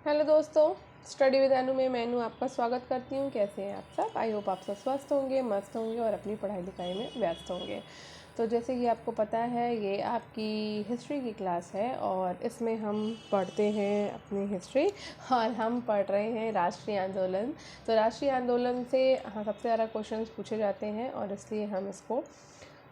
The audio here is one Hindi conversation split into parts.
हेलो दोस्तों, स्टडी विद अनु में मैं आपका स्वागत करती हूँ। कैसे हैं आप सब? आई होप आप सब स्वस्थ होंगे, मस्त होंगे और अपनी पढ़ाई लिखाई में व्यस्त होंगे। तो जैसे कि आपको पता है, ये आपकी हिस्ट्री की क्लास है और इसमें हम पढ़ते हैं अपनी हिस्ट्री और हम पढ़ रहे हैं राष्ट्रीय आंदोलन। तो राष्ट्रीय आंदोलन से सबसे ज़्यादा क्वेश्चंस पूछे जाते हैं और इसलिए हम इसको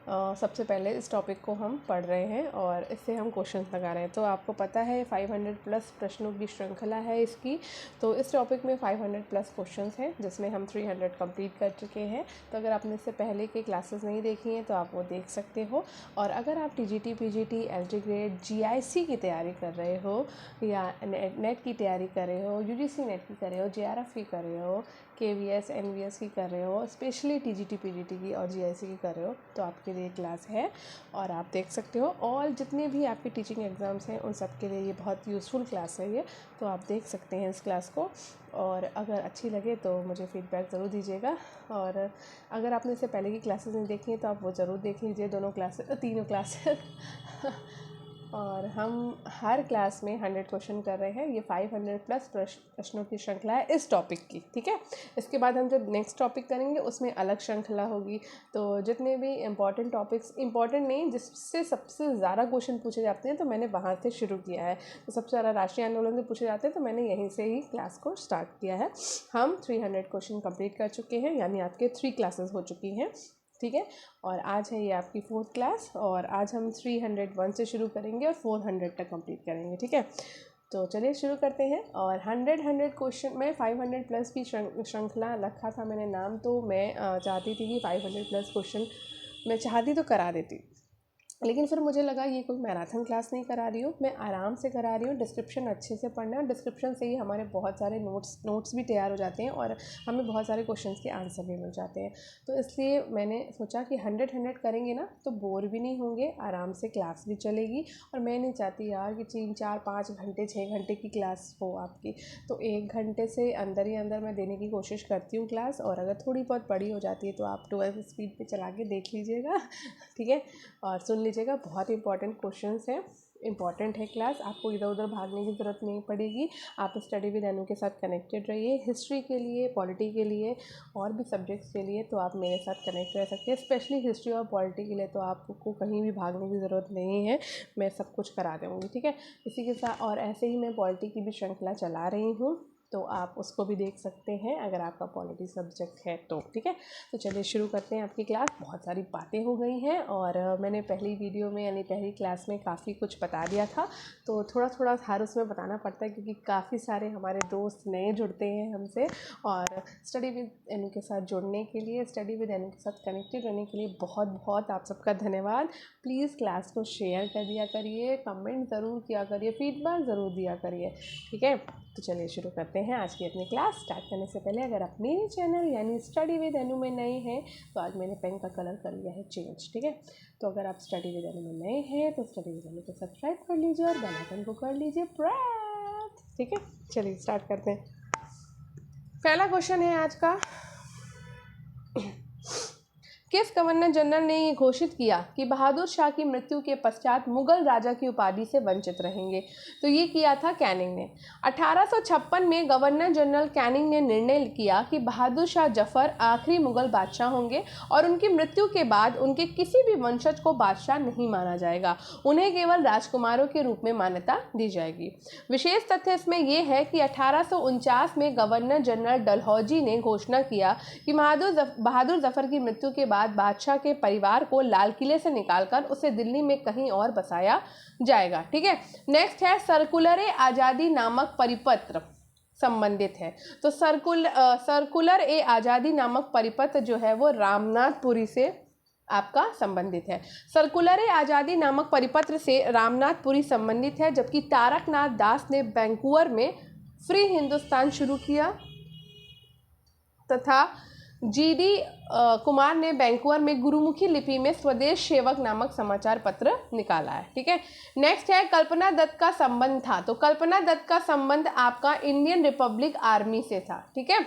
सबसे पहले इस टॉपिक को हम पढ़ रहे हैं और इससे हम क्वेश्चन लगा रहे हैं। तो आपको पता है 500 प्लस प्रश्नों की श्रृंखला है इसकी। तो इस टॉपिक में 500 प्लस क्वेश्चंस हैं जिसमें हम 300 कंप्लीट कर चुके हैं। तो अगर आपने इससे पहले के क्लासेस नहीं देखी हैं तो आप वो देख सकते हो। और अगर आप TGT, PGT, LT grade, GIC की तैयारी कर रहे हो या नेट की तैयारी कर रहे हो, यूजीसी नेट की कर रहे हो, जेआरएफ की कर रहे हो, केवीएस, एनवीएस की कर रहे हो, स्पेशली टीजीटी, पीजीटी की और जीआईसी की कर रहे हो, तो आपके लिए क्लास है और आप देख सकते हो। और जितने भी आपके टीचिंग एग्ज़ाम्स हैं उन सब के लिए ये बहुत यूज़फुल क्लास है ये, तो आप देख सकते हैं इस क्लास को। और अगर अच्छी लगे तो मुझे फ़ीडबैक ज़रूर दीजिएगा। और अगर आपने इससे पहले की क्लासेस नहीं देखी हैं तो आप वो ज़रूर देख लीजिए, तीनों क्लासेस और हम हर क्लास में 100 क्वेश्चन कर रहे हैं। ये 500 प्लस प्रश्नों की श्रृंखला है इस टॉपिक की, ठीक है। इसके बाद हम जब नेक्स्ट टॉपिक करेंगे उसमें अलग श्रृंखला होगी। तो जितने भी इम्पॉर्टेंट टॉपिक्स, इम्पॉर्टेंट नहीं, जिससे सबसे ज़्यादा क्वेश्चन पूछे जाते हैं तो मैंने वहाँ से शुरू किया है। तो सबसे ज़्यादा राष्ट्रीय आंदोलन से पूछे जाते हैं तो मैंने यहीं से ही क्लास को स्टार्ट किया है। हम 300 क्वेश्चन कंप्लीट कर चुके हैं, यानी आपके 3 क्लासेस हो चुकी हैं, ठीक है। और आज है ये आपकी 4th क्लास और आज हम 301 से शुरू करेंगे और 400 तक कंप्लीट करेंगे, ठीक है। तो चलिए शुरू करते हैं। और 100 क्वेश्चन में 500 प्लस की श्रृंखला रखा था मैंने नाम। तो मैं चाहती थी कि 500 प्लस क्वेश्चन मैं चाहती तो करा देती, लेकिन फिर मुझे लगा ये कोई मैराथन क्लास नहीं करा रही हूँ, मैं आराम से करा रही हूँ। डिस्क्रिप्शन अच्छे से पढ़ना है और डिस्क्रिप्शन से ही हमारे बहुत सारे नोट्स भी तैयार हो जाते हैं और हमें बहुत सारे क्वेश्चंस के आंसर भी मिल जाते हैं। तो इसलिए मैंने सोचा कि 100 करेंगे ना तो बोर भी नहीं होंगे, आराम से क्लास भी चलेगी। और मैं नहीं चाहती यार कि 3, 4, 5 घंटे, 6 घंटे की क्लास हो आपकी। तो 1 घंटे से अंदर ही अंदर मैं देने की कोशिश करती हूँ क्लास। और अगर थोड़ी बहुत बड़ी हो जाती है तो आप 12 स्पीड पर चला के देख लीजिएगा, ठीक है। और सुन लीजिएगा, बहुत इंपॉर्टेंट क्वेश्चंस हैं, इंपॉर्टेंट है क्लास। आपको इधर उधर भागने की ज़रूरत नहीं पड़ेगी। आप स्टडी विद अनु के साथ कनेक्टेड रहिए। हिस्ट्री के लिए, पॉलिटी के लिए और भी सब्जेक्ट्स के लिए तो आप मेरे साथ कनेक्ट रह सकते हैं। स्पेशली हिस्ट्री और पॉलिटी के लिए तो आपको कहीं भी भागने की ज़रूरत नहीं है, मैं सब कुछ करा दूँगी, ठीक है। इसी के साथ और ऐसे ही मैं पॉलिटी की भी श्रृंखला चला रही हूँ, तो आप उसको भी देख सकते हैं अगर आपका पॉलिटी सब्जेक्ट है तो, ठीक है। तो चलिए शुरू करते हैं आपकी क्लास। बहुत सारी बातें हो गई हैं और मैंने पहली वीडियो में यानी पहली क्लास में काफ़ी कुछ बता दिया था, तो थोड़ा थोड़ा हर उसमें बताना पड़ता है क्योंकि काफ़ी सारे हमारे दोस्त नए जुड़ते हैं हमसे। और स्टडी विद अनु के साथ जुड़ने के लिए, स्टडी विद अनु के साथ कनेक्टेड रहने के लिए बहुत बहुत आप सबका धन्यवाद। प्लीज़ क्लास को शेयर कर दिया करिए, कमेंट ज़रूर किया करिए, फीडबैक ज़रूर दिया करिए, ठीक है। तो चलिए शुरू करते हैं आज की अपनी क्लास। स्टार्ट करने से पहले अगर आप मेरे चैनल यानी स्टडी विद अनु में नए हैं तो आज मैंने पेन का कलर कर लिया है चेंज, ठीक है। तो अगर आप स्टडी विद अनु में नए हैं तो स्टडी विद अनु को सब्सक्राइब कर लीजिए और बेल आइकन को कर लीजिए प्रेस, ठीक है। चलिए स्टार्ट करते हैं। पहला क्वेश्चन है आज का, किस गवर्नर जनरल ने ये घोषित किया कि बहादुर शाह की मृत्यु के पश्चात मुगल राजा की उपाधि से वंचित रहेंगे? तो ये किया था कैनिंग ने। 1856 में गवर्नर जनरल कैनिंग ने निर्णय किया कि बहादुर शाह जफर आखिरी मुगल बादशाह होंगे और उनकी मृत्यु के बाद उनके किसी भी वंशज को बादशाह नहीं माना जाएगा, उन्हें केवल राजकुमारों के रूप में मान्यता दी जाएगी। विशेष तथ्य इसमें यह है कि 1849 में गवर्नर जनरल डलहौजी ने घोषणा किया कि बहादुर जफर की मृत्यु के बाद बादशाह के परिवार को लाल किले से निकालकर उसे दिल्ली में कहीं और बसाया जाएगा, ठीक है। नेक्स्ट है सर्कुलर ए आज़ादी नामक परिपत्र संबंधित है। तो सर्कुलर ए आज़ादी नामक परिपत्र जो है वो रामनाथपुरी से आपका संबंधित है। सर्कुलर ए आज़ादी नामक परिपत्र से रामनाथपुरी संबंधित है, जबकि तारकनाथ दास ने वैंकूवर में फ्री हिंदुस्तान शुरू किया तथा जीडी कुमार ने वैंकूवर में गुरुमुखी लिपि में स्वदेश सेवक नामक समाचार पत्र निकाला है, ठीक है। नेक्स्ट है कल्पना दत्त का संबंध था। तो कल्पना दत्त का संबंध आपका इंडियन रिपब्लिक आर्मी से था, ठीक है।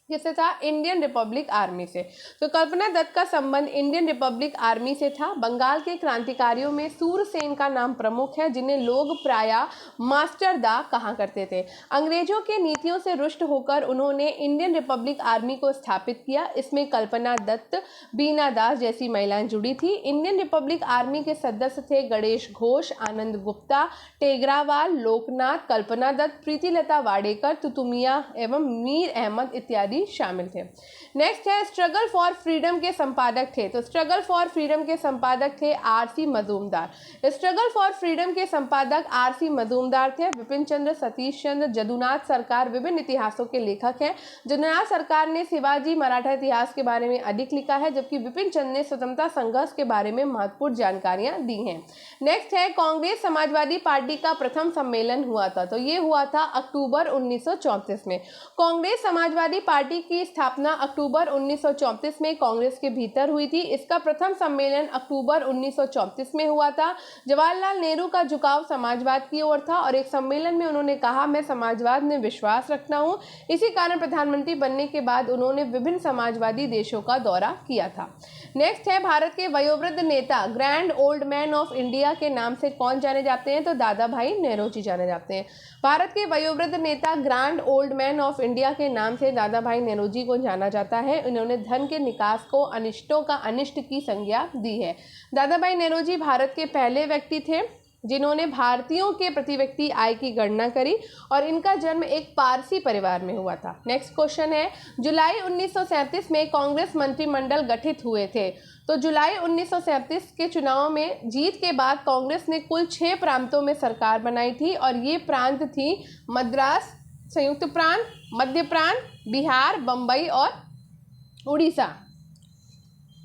किससे था? इंडियन रिपब्लिक आर्मी से। तो कल्पना दत्त का संबंध इंडियन रिपब्लिक आर्मी से था। बंगाल के क्रांतिकारियों में सूरसेन का नाम प्रमुख है, जिन्हें लोग प्रायः मास्टर दा कहा करते थे। अंग्रेजों के नीतियों से रुष्ट होकर उन्होंने इंडियन रिपब्लिक आर्मी को स्थापित किया। इसमें कल्पना दत्त, बीना दास जैसी महिलाएं जुड़ी थी। इंडियन रिपब्लिक आर्मी के सदस्य थे गणेश घोष, आनंद गुप्ता, टेगरावाल, लोकनाथ, कल्पना दत्त, प्रीतिलता वाडेकर, तुतुमिया एवं मीर अहमद इत्यादि शामिल थे। नेक्स्ट है स्ट्रगल फॉर फ्रीडम के संपादक थे। तो स्ट्रगल फॉर फ्रीडम के संपादक थे RC Majumdar. Struggle for freedom के संपादक आरसी मजूमदार थे। विपिन चंद्र, सतीश चंद्र, जदुनाथ सरकार विभिन्न इतिहासों के लेखक हैं। जदुनाथ सरकार ने शिवाजी मराठा इतिहास के बारे में अधिक लिखा है, जबकि विपिन चंद्र ने स्वतंत्रता संघर्ष के बारे में महत्वपूर्ण जानकारियां दी हैं। नेक्स्ट है कांग्रेस समाजवादी पार्टी का प्रथम सम्मेलन हुआ था। तो ये हुआ था अक्टूबर 1934 में। कांग्रेस समाजवादी पार्टी की स्थापना अक्टूबर 1934 में कांग्रेस के भीतर हुई थी। इसका प्रथम सम्मेलन अक्टूबर 1934 में हुआ था। जवाहरलाल नेहरू का झुकाव समाजवाद की ओर था और एक सम्मेलन में उन्होंने कहा, मैं समाजवाद में विश्वास रखता हूं। इसी कारण प्रधानमंत्री बनने के बाद उन्होंने विभिन्न समाजवादी देशों का दौरा किया था। नेक्स्ट है भारत के वयोवृद्ध नेता grand old man of India के नाम से कौन जाने जाते हैं? तो दादा भाई नौरोजी जाने जाते हैं। भारत के वयोवृद्ध नेता grand old man of India के नाम से दादा भाई नौरोजी को जाना जाता है। इन्होंने धन के निकास को अनिष्टों का अनिष्ट की संज्ञा दी है। दादा भाई नौरोजी भारत के पहले व्यक्ति थे जिन्होंने भारतीयों के प्रति व्यक्ति आय की गणना करी और इनका जन्म एक पारसी परिवार में हुआ था। नेक्स्ट क्वेश्चन है जुलाई 1937 में कांग्रेस मंत्रिमंडल गठित हुए थे। तो जुलाई 1937 के चुनाव में जीत के बाद कांग्रेस ने कुल 6 प्रांतों में सरकार बनाई थी और ये प्रांत थी मद्रास, संयुक्त प्रांत, मध्य प्रांत, बिहार, बम्बई और उड़ीसा।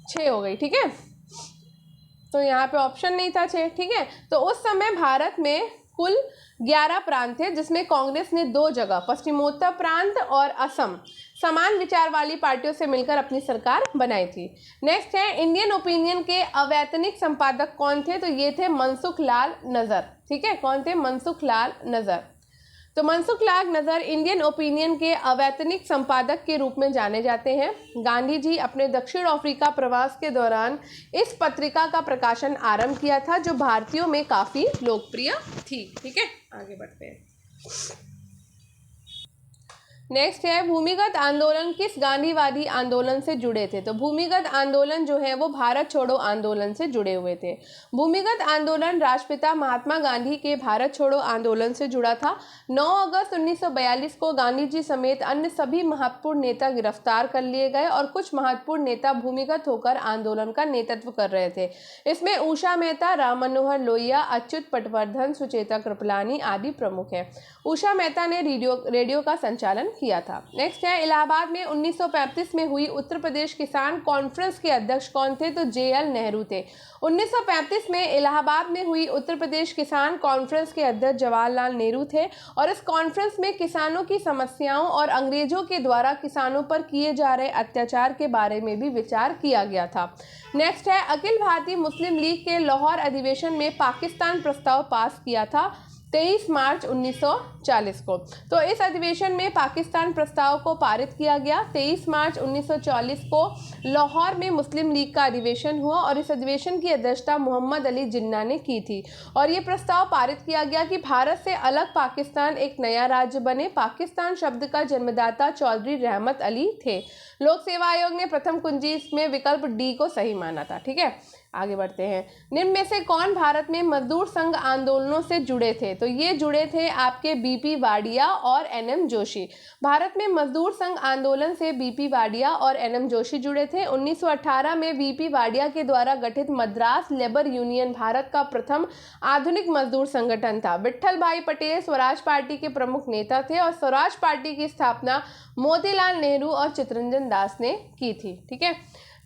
6 हो गई, ठीक है। तो यहाँ पे ऑप्शन नहीं था 6, ठीक है। तो उस समय भारत में कुल 11 प्रांत थे, जिसमें कांग्रेस ने 2 जगह पश्चिमोत्तर प्रांत और असम समान विचार वाली पार्टियों से मिलकर अपनी सरकार बनाई थी। नेक्स्ट है इंडियन ओपिनियन के अवैतनिक संपादक कौन थे? तो ये थे मनसुख लाल नजर, ठीक है। कौन थे? मनसुख लाल नजर। तो मनसुख लाल नजर इंडियन ओपिनियन के अवैतनिक संपादक के रूप में जाने जाते हैं। गांधी जी अपने दक्षिण अफ्रीका प्रवास के दौरान इस पत्रिका का प्रकाशन आरंभ किया था, जो भारतीयों में काफ़ी लोकप्रिय थी, ठीक है। आगे बढ़ते हैं। नेक्स्ट है भूमिगत आंदोलन किस गांधीवादी आंदोलन से जुड़े थे? तो भूमिगत आंदोलन जो है वो भारत छोड़ो आंदोलन से जुड़े हुए थे। भूमिगत आंदोलन राष्ट्रपिता महात्मा गांधी के भारत छोड़ो आंदोलन से जुड़ा था। 9 अगस्त 1942 को गांधी जी समेत अन्य सभी महत्वपूर्ण नेता गिरफ्तार कर लिए गए और कुछ महत्वपूर्ण नेता भूमिगत होकर आंदोलन का नेतृत्व कर रहे थे। इसमें उषा मेहता, राम मनोहर लोहिया, अच्युत पटवर्धन, सुचेता कृपलानी आदि प्रमुख हैं। उषा मेहता ने रेडियो का संचालन किया था। नेक्स्ट है इलाहाबाद में 1935 में हुई उत्तर प्रदेश किसान कॉन्फ्रेंस के अध्यक्ष कौन थे? तो JL नेहरू थे। 1935 में इलाहाबाद में हुई उत्तर प्रदेश किसान कॉन्फ्रेंस के अध्यक्ष जवाहरलाल नेहरू थे और इस कॉन्फ्रेंस में किसानों की समस्याओं और अंग्रेजों के द्वारा किसानों पर किए जा रहे अत्याचार के बारे में भी विचार किया गया था। नेक्स्ट है अखिल भारतीय मुस्लिम लीग के लाहौर अधिवेशन में पाकिस्तान प्रस्ताव पास किया था 23 मार्च 1940 को। तो इस अधिवेशन में पाकिस्तान प्रस्ताव को पारित किया गया। 23 मार्च 1940 को लाहौर में मुस्लिम लीग का अधिवेशन हुआ और इस अधिवेशन की अध्यक्षता मोहम्मद अली जिन्ना ने की थी और ये प्रस्ताव पारित किया गया कि भारत से अलग पाकिस्तान एक नया राज्य बने। पाकिस्तान शब्द का जन्मदाता चौधरी रहमत अली थे। लोक सेवा आयोग ने प्रथम कुंजी में विकल्प डी को सही माना था, ठीक है। आगे बढ़ते हैं। निम्न में से कौन भारत में मजदूर संघ आंदोलनों से जुड़े थे? तो ये जुड़े थे आपके BP वाडिया और NM जोशी। भारत में मजदूर संघ आंदोलन से BP वाडिया और NM जोशी जुड़े थे। 1918 में BP वाडिया के द्वारा गठित मद्रास लेबर यूनियन भारत का प्रथम आधुनिक मजदूर संगठन था। विट्ठल भाई पटेल स्वराज पार्टी के प्रमुख नेता थे और स्वराज पार्टी की स्थापना मोतीलाल नेहरू और चित्तरंजन दास ने की थी, ठीक है।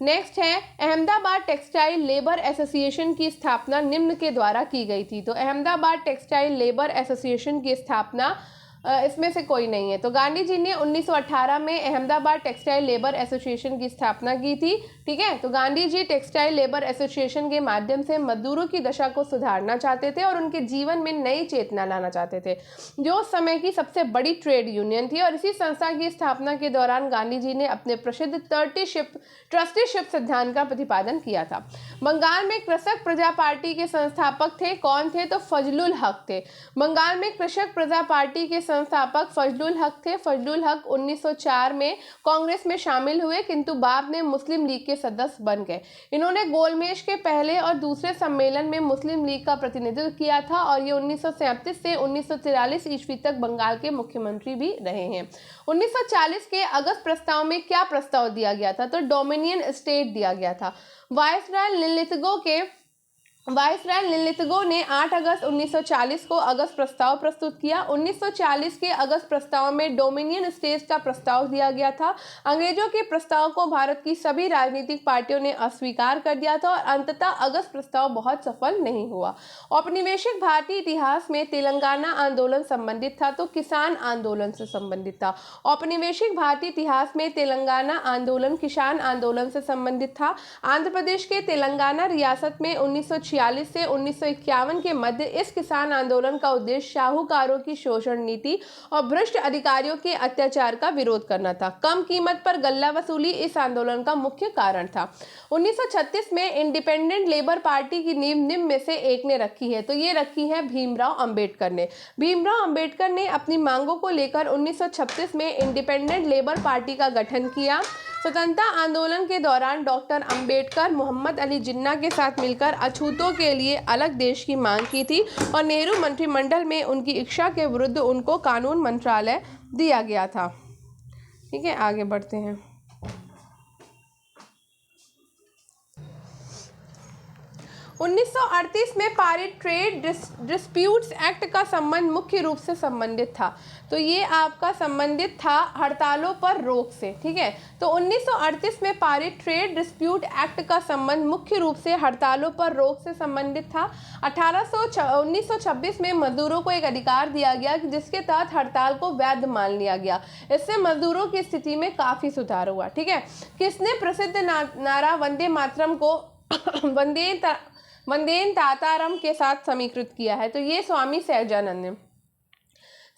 नेक्स्ट है अहमदाबाद टेक्सटाइल लेबर एसोसिएशन की स्थापना निम्न के द्वारा की गई थी। तो अहमदाबाद टेक्सटाइल लेबर एसोसिएशन की स्थापना इसमें से कोई नहीं है। तो गांधी जी ने 1918 में अहमदाबाद टेक्सटाइल लेबर एसोसिएशन की स्थापना की थी। ठीक है, तो Gandhi ji textile labour association के माध्यम से मजदूरों की दशा को सुधारना चाहते थे और उनके जीवन में नई चेतना लाना चाहते थे, जो उस समय की सबसे बड़ी ट्रेड यूनियन थी। और इसी संस्था की स्थापना के दौरान गांधी जी ने अपने प्रसिद्ध ट्रस्टीशिप सिद्धांत का प्रतिपादन किया था। बंगाल में कृषक प्रजा पार्टी के संस्थापक थे, कौन थे? तो फजलुल हक थे। बंगाल में कृषक प्रजा पार्टी के संस्थापक फजलुल हक थे। फजलुल हक 1904 में कांग्रेस में शामिल हुए, किंतु बाद में मुस्लिम लीग के सदस्य बन गए। इन्होंने गोलमेज के पहले और दूसरे सम्मेलन में मुस्लिम लीग का प्रतिनिधित्व किया था और ये 1937 से 1943 ईस्वी तक बंगाल के मुख्यमंत्री भी रहे हैं। 1940 के अगस्त प्रस्ताव में क्या प्रस्ताव दिया गया था? तो डोमिनियन स्टेट दिया गया था। वायसराय लिलितगो ने 8 अगस्त 1940 को अगस्त प्रस्ताव प्रस्तुत किया। 1940 के अगस्त प्रस्ताव में डोमिनियन स्टेट का प्रस्ताव दिया गया था। अंग्रेजों के प्रस्ताव को भारत की सभी राजनीतिक पार्टियों ने अस्वीकार कर दिया था और अंततः अगस्त प्रस्ताव बहुत सफल नहीं हुआ। औपनिवेशिक भारतीय इतिहास में तेलंगाना आंदोलन संबंधित था, तो किसान आंदोलन से संबंधित था। औपनिवेशिक भारतीय इतिहास में तेलंगाना आंदोलन किसान आंदोलन से संबंधित था। आंध्र प्रदेश के तेलंगाना रियासत में 1946 से 1951 के मध्य इस किसान आंदोलन का उद्देश्य शाहूकारों की शोषण नीति और भ्रष्ट अधिकारियों के अत्याचार का विरोध करना था। कम कीमत पर गल्ला वसूली इस आंदोलन का मुख्य कारण था। 1936 में इंडिपेंडेंट लेबर पार्टी की नींव निम्न में से एक ने रखी है, तो ये रखी है भीमराव अंबेडकर ने। भीमराव अंबेडकर ने अपनी मांगों को लेकर 1936 में इंडिपेंडेंट लेबर पार्टी का गठन किया। स्वतंत्रता आंदोलन के दौरान डॉक्टर अंबेडकर मोहम्मद अली जिन्ना के साथ मिलकर अछूतों के लिए अलग देश की मांग की थी और नेहरू मंत्रिमंडल में उनकी इच्छा के विरुद्ध उनको कानून मंत्रालय दिया गया था। ठीक है, आगे बढ़ते हैं। 1938 में पारित ट्रेड डिस्प्यूट्स एक्ट का संबंध मुख्य रूप से संबंधित था, तो ये आपका संबंधित था हड़तालों पर रोक से। ठीक है, तो 1938 में पारित ट्रेड डिस्प्यूट एक्ट का संबंध मुख्य रूप से हड़तालों पर रोक से संबंधित था। 1926 में मजदूरों को एक अधिकार दिया गया जिसके तहत हड़ताल को वैध मान लिया गया। इससे मजदूरों की स्थिति में काफी सुधार हुआ। ठीक है, किसने प्रसिद्ध नारा वंदे मातरम को वंदे तातारम के साथ समीकृत किया है? तो ये स्वामी सहजानंद ने।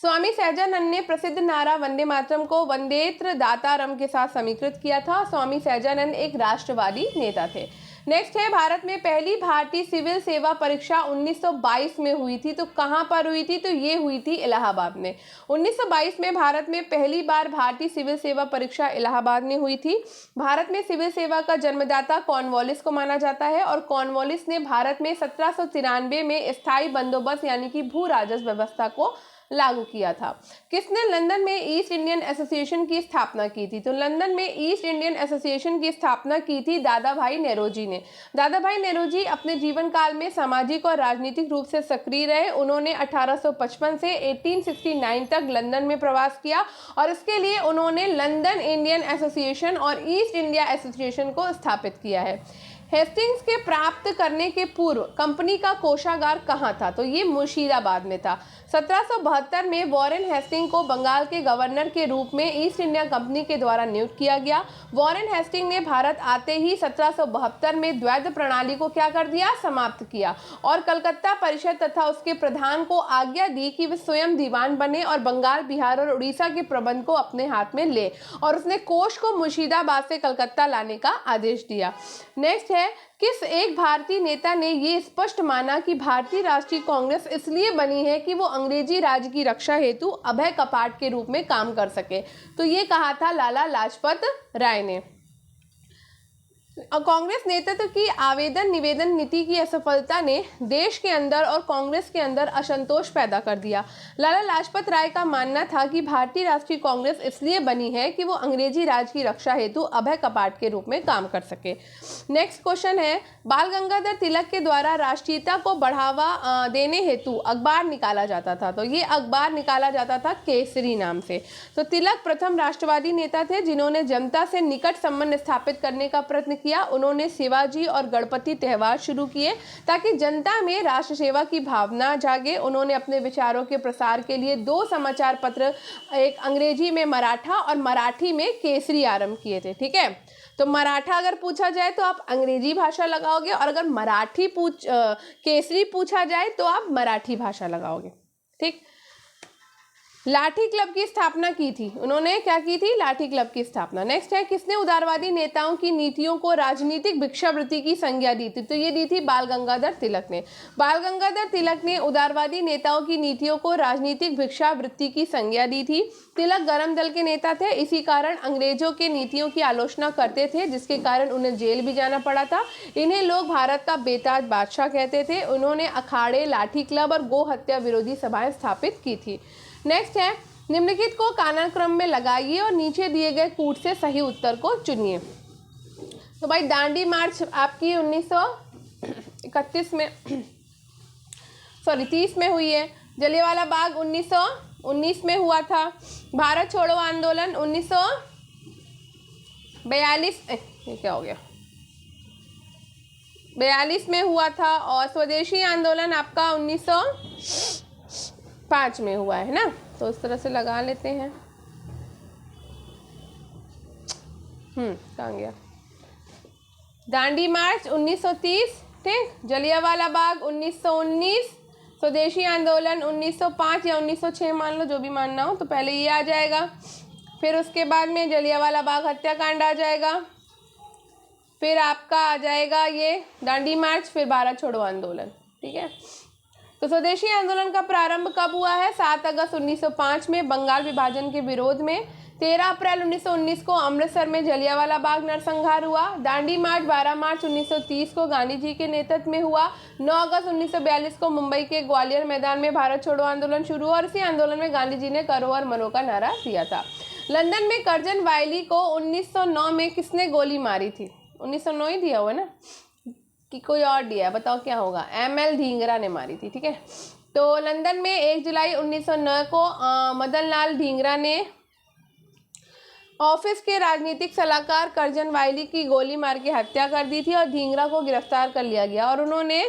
स्वामी सहजानंद ने प्रसिद्ध नारा वंदे मातरम को वंदेत्र दातारम के साथ समीकृत किया था। स्वामी सहजानंद एक राष्ट्रवादी नेता थे। नेक्स्ट है, भारत में पहली भारतीय सिविल सेवा परीक्षा 1922 में हुई थी, तो कहाँ पर हुई थी? तो ये हुई थी इलाहाबाद में। 1922 में भारत में पहली बार भारतीय सिविल सेवा परीक्षा इलाहाबाद में हुई थी। भारत में सिविल सेवा का जन्मदाता कॉर्नवालिस को माना जाता है और कॉर्नवालिस ने भारत में 1793 में स्थायी बंदोबस्त यानी कि भू राजस्व व्यवस्था को लागू किया था। किसने लंदन में ईस्ट इंडियन एसोसिएशन की स्थापना की थी? तो लंदन में ईस्ट इंडियन एसोसिएशन की स्थापना की थी दादा भाई नेरोजी ने। दादा भाई नेरोजी अपने जीवन काल में सामाजिक और राजनीतिक रूप से सक्रिय रहे। उन्होंने 1855 से 1869 तक लंदन में प्रवास किया और इसके लिए उन्होंने लंदन इंडियन एसोसिएशन और ईस्ट इंडिया एसोसिएशन को स्थापित किया है। हेस्टिंग्स के प्राप्त करने के पूर्व कंपनी का कोषागार कहाँ था? तो ये मुर्शिदाबाद में था। 1772 में वॉरेन हेस्टिंग को बंगाल के गवर्नर के रूप में ईस्ट इंडिया कंपनी के द्वारा नियुक्त किया गया। वॉरेन हेस्टिंग ने भारत आते ही 1772 में द्वैध प्रणाली को क्या कर दिया? समाप्त किया और कलकत्ता परिषद तथा उसके प्रधान को आज्ञा दी कि वे स्वयं दीवान बने और बंगाल, बिहार और उड़ीसा के प्रबंध को अपने हाथ में ले, और उसने कोष को मुर्शिदाबाद से कलकत्ता लाने का आदेश दिया। नेक्स्ट है, किस एक भारतीय नेता ने ये स्पष्ट माना कि भारतीय राष्ट्रीय कांग्रेस इसलिए बनी है कि वो अंग्रेजी राज की रक्षा हेतु अभय कपाट के रूप में काम कर सके? तो ये कहा था लाला लाजपत राय ने। कांग्रेस नेतृत्व की आवेदन निवेदन नीति की असफलता ने देश के अंदर और कांग्रेस के अंदर असंतोष पैदा कर दिया। लाला लाजपत राय का मानना था कि भारतीय राष्ट्रीय कांग्रेस इसलिए बनी है कि वो अंग्रेजी राज की रक्षा हेतु अभय कपाट के रूप में काम कर सके। नेक्स्ट क्वेश्चन है, बाल गंगाधर तिलक के द्वारा राष्ट्रीयता को बढ़ावा देने हेतु अखबार निकाला जाता था, तो ये अखबार निकाला जाता था केसरी नाम से। तो तिलक प्रथम राष्ट्रवादी नेता थे जिन्होंने जनता से निकट संबंध स्थापित करने का प्रयत्न किया किया, उन्होंने शिवाजी और गणपति त्यौहार शुरू किए ताकि जनता में राष्ट्र सेवा की भावना जागे। उन्होंने अपने विचारों के प्रसार के लिए 2 समाचार पत्र, एक अंग्रेजी में मराठा और मराठी में केसरी आरंभ किए थे। ठीक है, तो मराठा अगर पूछा जाए तो आप अंग्रेजी भाषा लगाओगे, और अगर केसरी पूछा जाए तो आप मराठी भाषा लगाओगे। ठीक। लाठी क्लब की स्थापना की थी, उन्होंने क्या की थी? लाठी क्लब की स्थापना। नेक्स्ट है, किसने उदारवादी नेताओं की नीतियों को राजनीतिक भिक्षावृत्ति की संज्ञा दी थी? तो ये दी थी बाल गंगाधर तिलक ने। बाल गंगाधर तिलक ने उदारवादी नेताओं की नीतियों को राजनीतिक भिक्षावृत्ति की संज्ञा दी थी। तिलक गरम दल के नेता थे, इसी कारण अंग्रेजों के नीतियों की आलोचना करते थे, जिसके कारण उन्हें जेल भी जाना पड़ा था। इन्हें लोग भारत का बेताज बादशाह कहते थे। उन्होंने अखाड़े, लाठी क्लब और गो हत्या विरोधी सभाएं स्थापित की थी। नेक्स्ट है, निम्नलिखित को कालक्रम में लगाइए और नीचे दिए गए कूट से सही उत्तर को चुनिए। तो भाई दांडी मार्च आपकी 1931 में 30 में हुई है। जलियांवाला बाग 1919 में हुआ था। भारत छोड़ो आंदोलन 1942 ये क्या हो गया 42 में हुआ था। और स्वदेशी आंदोलन आपका 1905 में हुआ है ना। तो इस तरह से लगा लेते हैं। कहाँ गया? दांडी मार्च 1930, ठीक। जलियांवाला बाग 1919, स्वदेशी आंदोलन 1905 या 1906 मान लो, जो भी मानना हो। तो पहले ये आ जाएगा, फिर उसके बाद में जलियांवाला बाग हत्याकांड आ जाएगा, फिर आपका आ जाएगा ये दांडी मार्च, फिर भारत छोड़ो आंदोलन। ठीक है, तो स्वदेशी आंदोलन का प्रारंभ कब हुआ है? 7 अगस्त 1905 में बंगाल विभाजन के विरोध में। 13 अप्रैल 1919 को अमृतसर में जलियांवाला बाग नरसंहार हुआ। दांडी मार्च 12 मार्च 1930 को गांधी जी के नेतृत्व में हुआ। 9 अगस्त 1942 को मुंबई के ग्वालियर मैदान में भारत छोड़ो आंदोलन शुरू हुआ, और इसी आंदोलन में गांधी जी ने करो और मरो का नारा दिया था। लंदन में कर्जन वायली को 1909 में किसने गोली मारी थी? 1909 ही दिया हुआ ना, कि कोई और दिया है? बताओ क्या होगा? ML ढींगरा ने मारी थी। ठीक है, तो लंदन में 1 जुलाई 1909 को मदन लाल ढींगरा ने ऑफिस के राजनीतिक सलाहकार कर्जन वायली की गोली मार के हत्या कर दी थी, और ढींगरा को गिरफ्तार कर लिया गया, और उन्होंने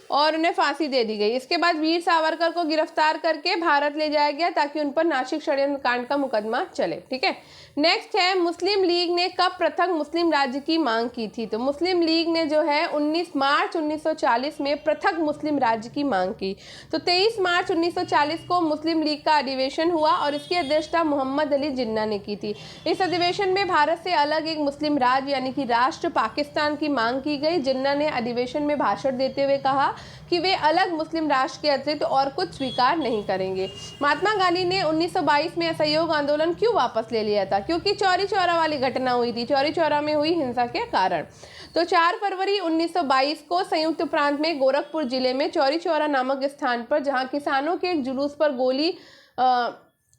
और उन्हें फांसी दे दी गई। इसके बाद वीर सावरकर को गिरफ्तार करके भारत ले जाया गया ताकि उन पर नासिक षड्यंत्र कांड का मुकदमा चले। ठीक है, नेक्स्ट है, मुस्लिम लीग ने कब पृथक मुस्लिम राज्य की मांग की थी? तो मुस्लिम लीग ने जो है 19 मार्च 1940 में पृथक मुस्लिम राज्य की मांग की। तो 23 मार्च 1940 को मुस्लिम लीग का अधिवेशन हुआ, और इसकी अध्यक्षता मोहम्मद अली जिन्ना ने की थी। इस अधिवेशन में भारत से अलग एक मुस्लिम राज्य यानी कि राष्ट्र पाकिस्तान की मांग की गई। जिन्ना ने अधिवेशन में भाषण देते हुए कहा कि वे अलग मुस्लिम राष्ट्र के अतिरिक्त और कुछ स्वीकार नहीं करेंगे। महात्मा गांधी ने 1922 में असहयोग आंदोलन क्यों वापस ले लिया था? क्योंकि चौरी चौरा वाली घटना हुई थी, चौरी चौरा में हुई हिंसा के कारण। तो 4 फरवरी 1922 को संयुक्त प्रांत में गोरखपुर जिले में चौरी चौरा नामक स्थान पर, जहां किसानों के एक जुलूस पर गोली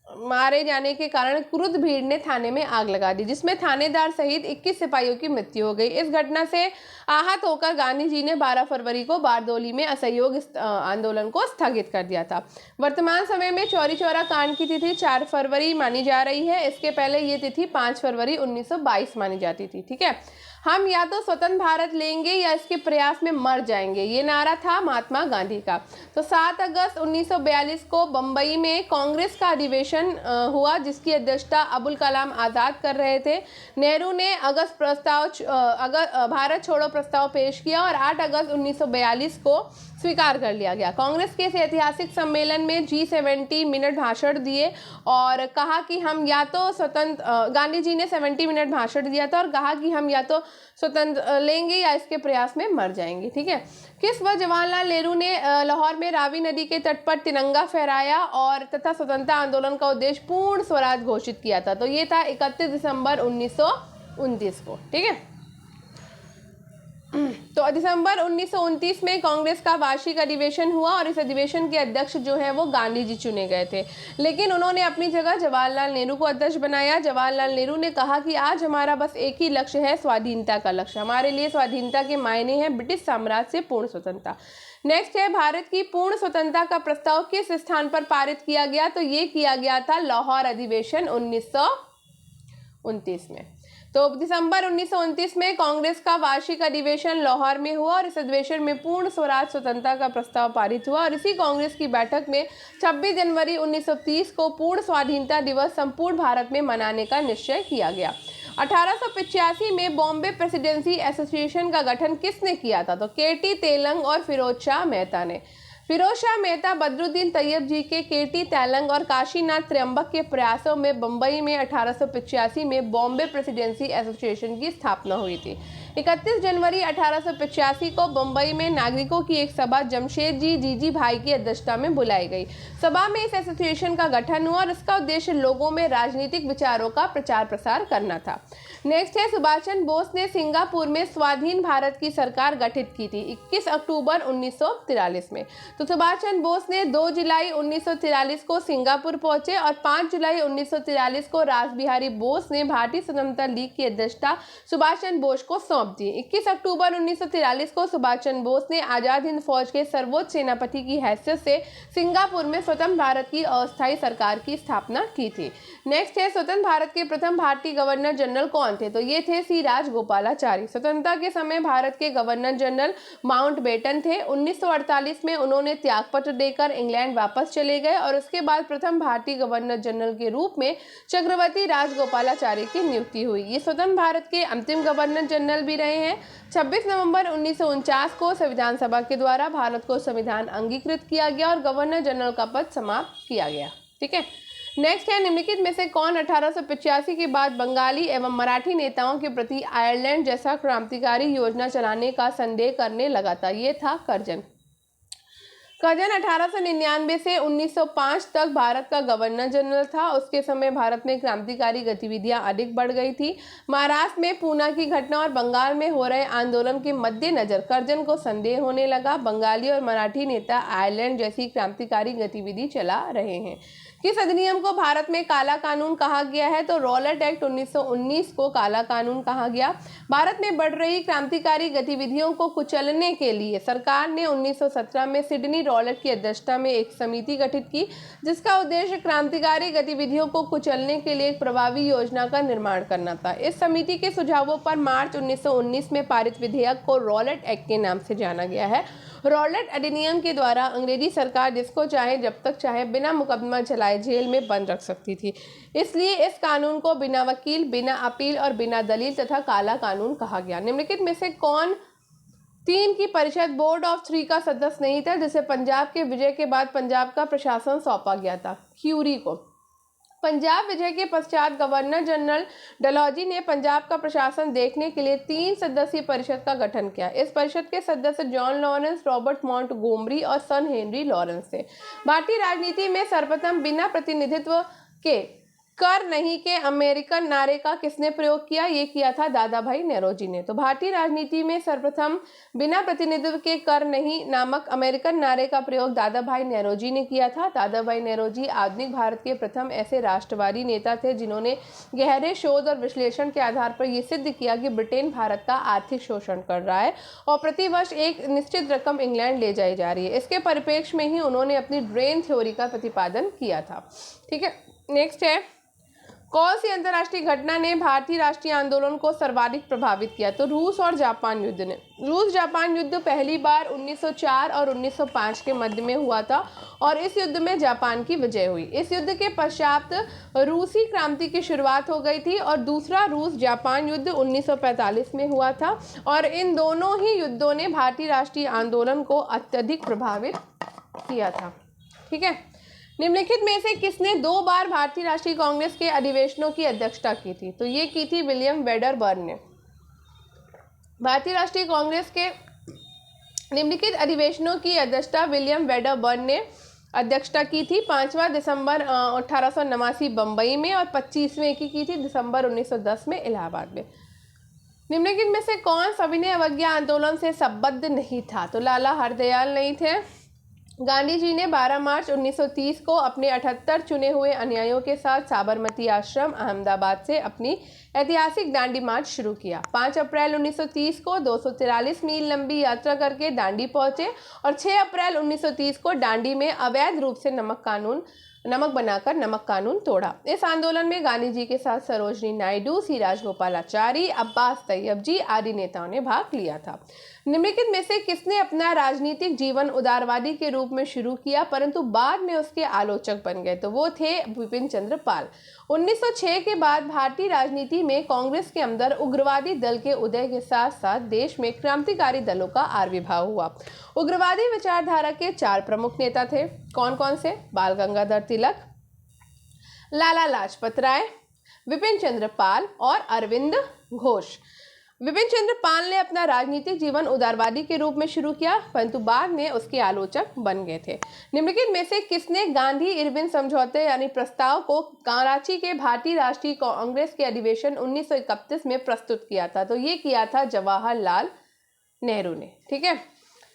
मारे जाने के कारण क्रुद्ध भीड़ ने थाने में आग लगा दी, जिसमें थानेदार सहित 21 सिपाहियों की मृत्यु हो गई। इस घटना से आहत होकर गांधी जी ने 12 फरवरी को बारदोली में असहयोग आंदोलन को स्थगित कर दिया था। वर्तमान समय में चौरी चौरा कांड की तिथि 4 फरवरी मानी जा रही है। इसके पहले ये तिथि 5 फरवरी 1922 मानी जाती थी। ठीक है, हम या तो स्वतंत्र भारत लेंगे या इसके प्रयास में मर जाएंगे, ये नारा था महात्मा गांधी का। तो 7 अगस्त 1942 को बम्बई में कांग्रेस का अधिवेशन हुआ, जिसकी अध्यक्षता अबुल कलाम आज़ाद कर रहे थे। नेहरू ने भारत छोड़ो प्रस्ताव पेश किया, और 8 अगस्त 1942 को स्वीकार कर लिया गया। कांग्रेस के इस ऐतिहासिक सम्मेलन में G70 मिनट भाषण दिए और कहा कि हम या तो स्वतंत्र, गांधी जी ने 70 मिनट भाषण दिया था और कहा कि हम या तो स्वतंत्र लेंगे या इसके प्रयास में मर जाएंगे। ठीक है, किस वर्ष जवाहरलाल नेहरू ने लाहौर में रावी नदी के तट पर तिरंगा फहराया और तथा स्वतंत्रता आंदोलन का उद्देश्य पूर्ण स्वराज घोषित किया था? तो ये था 31 दिसंबर 1929 को। ठीक है, तो दिसंबर 1929 में कांग्रेस का वार्षिक अधिवेशन हुआ और इस अधिवेशन के अध्यक्ष जो है वो गांधी जी चुने गए थे, लेकिन उन्होंने अपनी जगह जवाहरलाल नेहरू को अध्यक्ष बनाया। जवाहरलाल नेहरू ने कहा कि आज हमारा बस एक ही लक्ष्य है, स्वाधीनता का लक्ष्य। हमारे लिए स्वाधीनता के मायने हैं ब्रिटिश साम्राज्य से पूर्ण स्वतंत्रता। नेक्स्ट है, भारत की पूर्ण स्वतंत्रता का प्रस्ताव किस स्थान पर पारित किया गया? तो ये किया गया था लाहौर अधिवेशन 1929 में। तो दिसंबर 1929 में कांग्रेस का वार्षिक अधिवेशन लाहौर में हुआ और इस अधिवेशन में पूर्ण स्वराज स्वतंत्रता का प्रस्ताव पारित हुआ और इसी कांग्रेस की बैठक में 26 जनवरी 1930 को पूर्ण स्वाधीनता दिवस संपूर्ण भारत में मनाने का निश्चय किया गया। 1885 में बॉम्बे प्रेसिडेंसी एसोसिएशन का गठन किसने किया था? तो केटी तेलंग और फिरोज शाह मेहता ने। फिरोज शाह मेहता बदरुद्दीन तैयब जी के, केटी तेलंग और काशीनाथ त्र्यंबक के प्रयासों में बम्बई में 1885 में बॉम्बे प्रेसिडेंसी एसोसिएशन की स्थापना हुई थी। 31 जनवरी 1885 को बम्बई में नागरिकों की एक सभा जमशेद जी जीजी भाई की अध्यक्षता में बुलाई गई। सभा में इस एसोसिएशन का गठन हुआ और इसका उद्देश्य लोगों में राजनीतिक विचारों का प्रचार प्रसार करना था। नेक्स्ट है, सुभाष चंद्र बोस ने सिंगापुर में स्वाधीन भारत की सरकार गठित की थी 21 अक्टूबर 1943 में। तो सुभाष चंद्र बोस ने 2 जुलाई 1943 को सिंगापुर पहुंचे और 5 जुलाई 1943 को रासबिहारी बोस ने भारतीय स्वतंत्रता लीग की अध्यक्षता सुभाष चंद्र बोस को सौंप दी। 21 अक्टूबर 1943 को सुभाष चंद्र बोस ने आजाद हिंद फौज के सर्वोच्च सेनापति की हैसियत से सिंगापुर में स्वतंत्र भारत की अस्थायी सरकार की स्थापना की थी। नेक्स्ट है, स्वतंत्र भारत के प्रथम भारतीय गवर्नर जनरल कौन थे? तो ये थे सी राजगोपालाचारी। स्वतंत्रता के समय भारत के गवर्नर जनरल माउंटबेटन थे। 1948 में उन्होंने त्यागपत्र देकर इंग्लैंड वापस चले गए और उसके बाद प्रथम भारतीय गवर्नर जनरल के रूप में चक्रवर्ती राजगोपालाचारी की नियुक्ति हुई। ये स्वतंत्र भारत के अंतिम गवर्नर जनरल भी रहे हैं। 26 नवंबर 1949 को संविधान सभा के द्वारा भारत को संविधान अंगीकृत किया गया और गवर्नर जनरल का पद समाप्त किया गया। ठीक है, नेक्स्ट है, निम्नलिखित में से कौन 1885 के बाद बंगाली एवं मराठी नेताओं के प्रति आयरलैंड जैसा क्रांतिकारी योजना चलाने का संदेह करने लगा था? ये था कर्जन। कर्जन 1899 से 1905 तक भारत का गवर्नर जनरल था। उसके समय भारत में क्रांतिकारी गतिविधियां अधिक बढ़ गई थी। महाराष्ट्र में पूना की घटना और बंगाल में हो रहे आंदोलन के मद्देनजर कर्जन को संदेह होने लगा, बंगाली और मराठी नेता आयरलैंड जैसी क्रांतिकारी गतिविधि चला रहे हैं। किस अधिनियम को भारत में काला कानून कहा गया है? तो रॉलेट एक्ट 1919 को काला कानून कहा गया। भारत में बढ़ रही क्रांतिकारी गतिविधियों को कुचलने के लिए सरकार ने 1917 में सिडनी रॉलेट की अध्यक्षता में एक समिति गठित की, जिसका उद्देश्य क्रांतिकारी गतिविधियों को कुचलने के लिए एक प्रभावी योजना का निर्माण करना था। इस समिति के सुझावों पर मार्च 1919 में पारित विधेयक को रॉलेट एक्ट के नाम से जाना गया है। रॉलेट अधिनियम के द्वारा अंग्रेजी सरकार जिसको चाहे जब तक चाहे बिना मुकदमा चलाए जेल में बंद रख सकती थी। इसलिए इस कानून को बिना वकील, बिना अपील और बिना दलील तथा काला कानून कहा गया। निम्नलिखित में से कौन 3 की परिषद बोर्ड ऑफ 3 का सदस्य नहीं था, जिसे पंजाब के विजय के बाद पंजाब का प्रशासन सौंपा गया था? क्यूरी को। पंजाब विजय के पश्चात गवर्नर जनरल डलहौजी ने पंजाब का प्रशासन देखने के लिए 3 सदस्यीय परिषद का गठन किया। इस परिषद के सदस्य जॉन लॉरेंस, रॉबर्ट मॉन्टगोमरी और सन हेनरी लॉरेंस थे। भारतीय राजनीति में सर्वप्रथम बिना प्रतिनिधित्व के कर नहीं के अमेरिकन नारे का किसने प्रयोग किया? ये किया था दादा भाई नेरोजी ने। तो भारतीय राजनीति में सर्वप्रथम बिना प्रतिनिधित्व के कर नहीं नामक अमेरिकन नारे का प्रयोग दादा भाई नेरोजी ने किया था। दादा भाई नेरोजी आधुनिक भारत के प्रथम ऐसे राष्ट्रवादी नेता थे जिन्होंने गहरे शोध और विश्लेषण के आधार पर यह सिद्ध किया कि ब्रिटेन भारत का आर्थिक शोषण कर रहा है और प्रतिवर्ष एक निश्चित रकम इंग्लैंड ले जाई जा रही है। इसके परिप्रेक्ष्य में ही उन्होंने अपनी ड्रेन थ्योरी का प्रतिपादन किया था। ठीक है, नेक्स्ट है, कौन सी अंतर्राष्ट्रीय घटना ने भारतीय राष्ट्रीय आंदोलन को सर्वाधिक प्रभावित किया? तो रूस और जापान युद्ध ने। रूस जापान युद्ध पहली बार 1904 और 1905 के मध्य में हुआ था और इस युद्ध में जापान की विजय हुई। इस युद्ध के पश्चात रूसी क्रांति की शुरुआत हो गई थी और दूसरा रूस जापान युद्ध 1945 में हुआ था और इन दोनों ही युद्धों ने भारतीय राष्ट्रीय आंदोलन को अत्यधिक प्रभावित किया था। ठीक है, निम्नलिखित में से किसने 2 बार भारतीय राष्ट्रीय कांग्रेस के अधिवेशनों की अध्यक्षता की थी? तो ये की थी विलियम वेडरबर्न ने। भारतीय राष्ट्रीय कांग्रेस के निम्नलिखित अधिवेशनों की अध्यक्षता विलियम वेडरबर्न ने अध्यक्षता की थी। 5वां दिसंबर 1889 बम्बई में और 25वें की थी दिसंबर 1910 में इलाहाबाद में। निम्नलिखित में से कौन सविनय अवज्ञा आंदोलन से संबद्ध नहीं था? तो लाला हरदयाल नहीं थे। गांधी जी ने 12 मार्च 1930 को अपने 78 चुने हुए अनुयायियों के साथ साबरमती आश्रम अहमदाबाद से अपनी ऐतिहासिक दांडी मार्च शुरू किया। 5 अप्रैल 1930 को 243 मील लंबी यात्रा करके दांडी पहुंचे और 6 अप्रैल 1930 को दांडी में अवैध रूप से नमक बनाकर नमक कानून तोड़ा। इस आंदोलन में गांधी जी के साथ सरोजनी नायडू, सी राजगोपालाचारी, अब्बास तैयब जी आदि नेताओं ने भाग लिया था। निम्नलिखित में से किसने अपना राजनीतिक जीवन उदारवादी के रूप में शुरू किया परंतु बाद में उसके आलोचक बन गए? तो वो थे विपिन चंद्र पाल। 1906 के बाद भारतीय राजनीति में कांग्रेस के अंदर उग्रवादी दल के उदय के साथ साथ देश में क्रांतिकारी दलों का आविर्भाव हुआ। उग्रवादी विचारधारा के 4 प्रमुख नेता थे। कौन कौन से? बाल गंगाधर तिलक, लाला लाजपत राय, विपिन चंद्र पाल और अरविंद घोष। विपिन चंद्र पाल ने अपना राजनीतिक जीवन उदारवादी के रूप में शुरू किया परंतु बाद में उसके आलोचक बन गए थे। निम्नलिखित में से किसने गांधी इरविन समझौते यानी प्रस्ताव को कराची के भारतीय राष्ट्रीय कांग्रेस के अधिवेशन 1931 में प्रस्तुत किया था? तो ये किया था जवाहरलाल नेहरू ने। ठीक है,